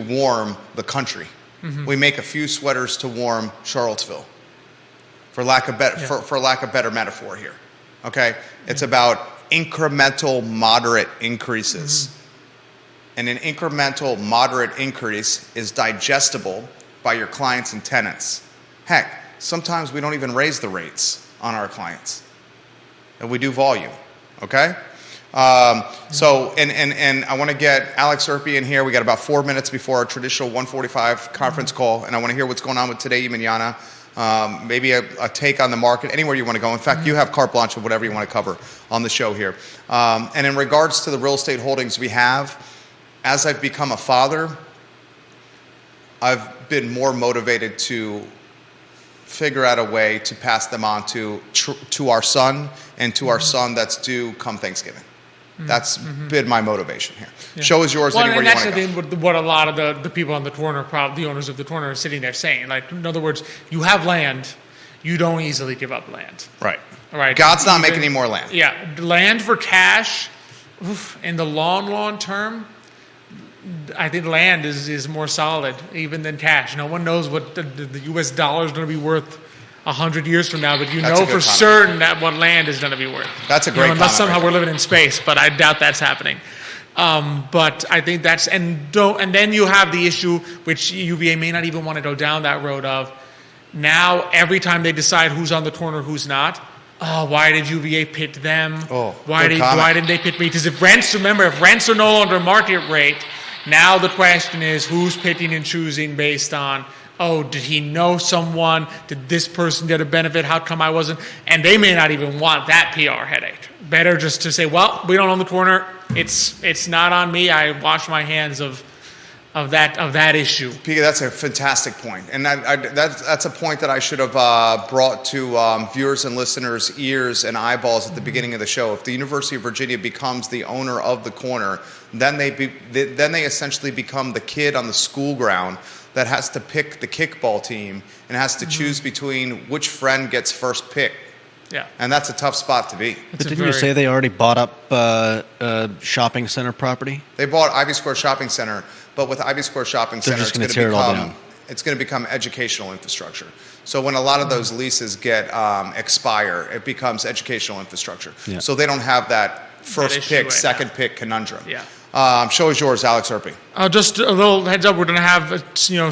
warm the country. Mm-hmm. We make a few sweaters to warm Charlottesville, for lack of better metaphor here. Okay, it's about incremental, moderate increases. Mm-hmm. And an incremental, moderate increase is digestible by your clients and tenants. Heck, sometimes we don't even raise the rates on our clients, and we do volume. Okay. So I want to get Alex Urpí in here. We got about 4 minutes before our traditional 1:45 conference call, and I want to hear what's going on with today y mañana. Maybe a take on the market, anywhere you want to go. In fact, you have carte blanche of whatever you want to cover on the show here. And in regards to the real estate holdings we have, as I've become a father, I've been more motivated to figure out a way to pass them on to our son, and to our son that's due come Thanksgiving. That's been my motivation here. Yeah. Show is yours, anywhere you want to go. And that's what a lot of the people on the corner, the owners of the corner, are sitting there saying. Like, in other words, you have land, you don't easily give up land. Right. All right. God's not making any more land. Yeah. Land for cash, in the long term, I think land is more solid even than cash. No one knows what the U.S. dollar is going to be worth 100 years from now, but that's know for certain that what land is going to be worth. That's a great unless somehow we're living in space, but I doubt that's happening. But I think that's and then you have the issue which UVA may not even want to go down that road of. Now every time they decide who's on the corner, who's not. Oh, why did UVA pick them? Oh, why didn't they pick me? Because if rents are no longer market rate, now the question is who's picking and choosing based on, oh, did he know someone? Did this person get a benefit? How come I wasn't? And they may not even want that PR headache. Better just to say, well, we don't own the corner. It's not on me. I wash my hands of that issue. Pika, that's a fantastic point. And that's a point that I should have brought to viewers and listeners' ears and eyeballs at the beginning of the show. If the University of Virginia becomes the owner of the corner, then they essentially become the kid on the school ground that has to pick the kickball team and has to choose between which friend gets first pick. Yeah. And that's a tough spot to be. But didn't you say they already bought up shopping center property? They bought Ivy Square Shopping Center, but with Ivy Square Shopping They're Center, just gonna tear it all down. it's going to become educational infrastructure. So when a lot of those leases get expire, it becomes educational infrastructure. Yeah. So they don't have that first issue pick, right second now. pick conundrum. Yeah. Show is yours, Alex Urpí. Just a little heads up, we're going to have,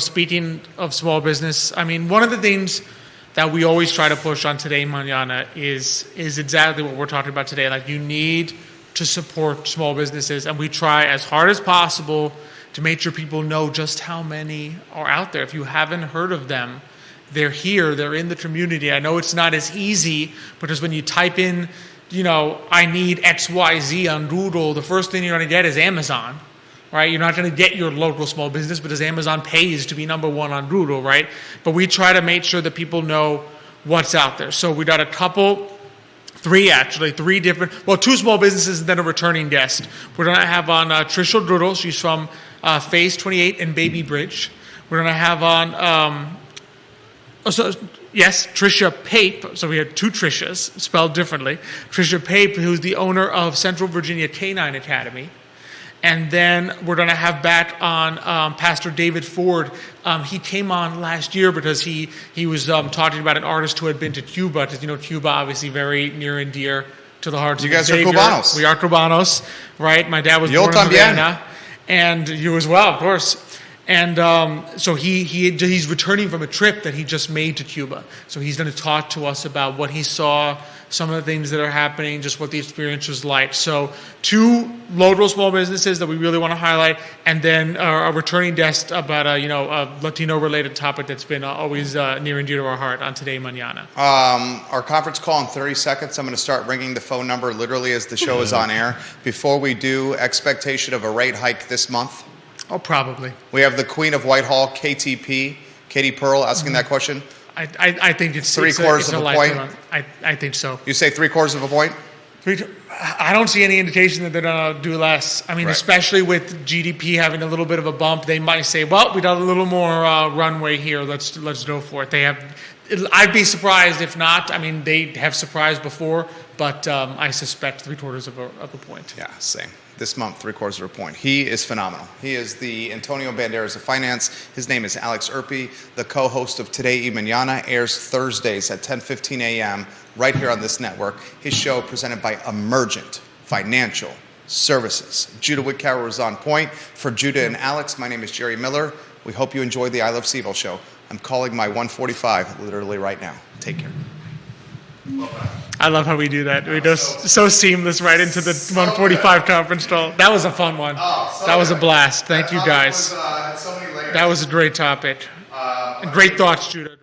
speaking of small business, I mean, one of the things that we always try to push on Today Mañana is exactly what we're talking about today. Like, you need to support small businesses, and we try as hard as possible to make sure people know just how many are out there. If you haven't heard of them, they're here, they're in the community. I know it's not as easy, because when you type in, I need XYZ on Google, the first thing you're going to get is Amazon, right? You're not going to get your local small business because Amazon pays to be number one on Google, right? But we try to make sure that people know what's out there. So we got three different, two small businesses and then a returning guest. We're going to have on Trisha Doodle. She's from Phase 28 in Baby Bridge. We're going to have on, Trisha Pape. So we had two Trishas, spelled differently. Trisha Pape, who's the owner of Central Virginia Canine Academy. And then we're going to have back on Pastor David Ford. He came on last year because he was talking about an artist who had been to Cuba. Because, Cuba obviously very near and dear to the hearts of You guys are Xavier. Cubanos. We are Cubanos, right? My dad was Yo born in también. Havana. And you as well, of course. And so he's returning from a trip that he just made to Cuba. So he's going to talk to us about what he saw, some of the things that are happening, just what the experience was like. So two local small businesses that we really want to highlight, and then a returning guest about a Latino-related topic that's been always near and dear to our heart on Today Mañana. Our conference call in 30 seconds. I'm going to start ringing the phone number literally as the show is on air. Before we do, expectation of a rate hike this month. Oh, probably. We have the Queen of Whitehall, KTP, Katie Pearl, asking that question. I think it's Three-quarters it's of a lifetime. point? I think so. You say 3/4 of a point? I don't see any indication that they're going to do less. I mean, Right. especially with GDP having a little bit of a bump, they might say, well, we got a little more runway here. Let's go for it. I'd be surprised if not. I mean, they have surprised before, but I suspect 3/4 of a point. Yeah, same. This month, 3/4 of a point. He is phenomenal. He is the Antonio Banderas of finance. His name is Alex Urpí. The co-host of Today y Mañana airs Thursdays at 10:15 a.m. right here on this network. His show presented by Emergent Financial Services. Judah Whitcower is on point. For Judah and Alex, my name is Jerry Miller. We hope you enjoyed the I Love CVille show. I'm calling my 145 literally right now. Take care. I love how we do that. We just so seamless right into the 145 conference call. That was a fun one. That was a blast. Thank you guys. So many layers. That was a great topic. Great thoughts, Judah.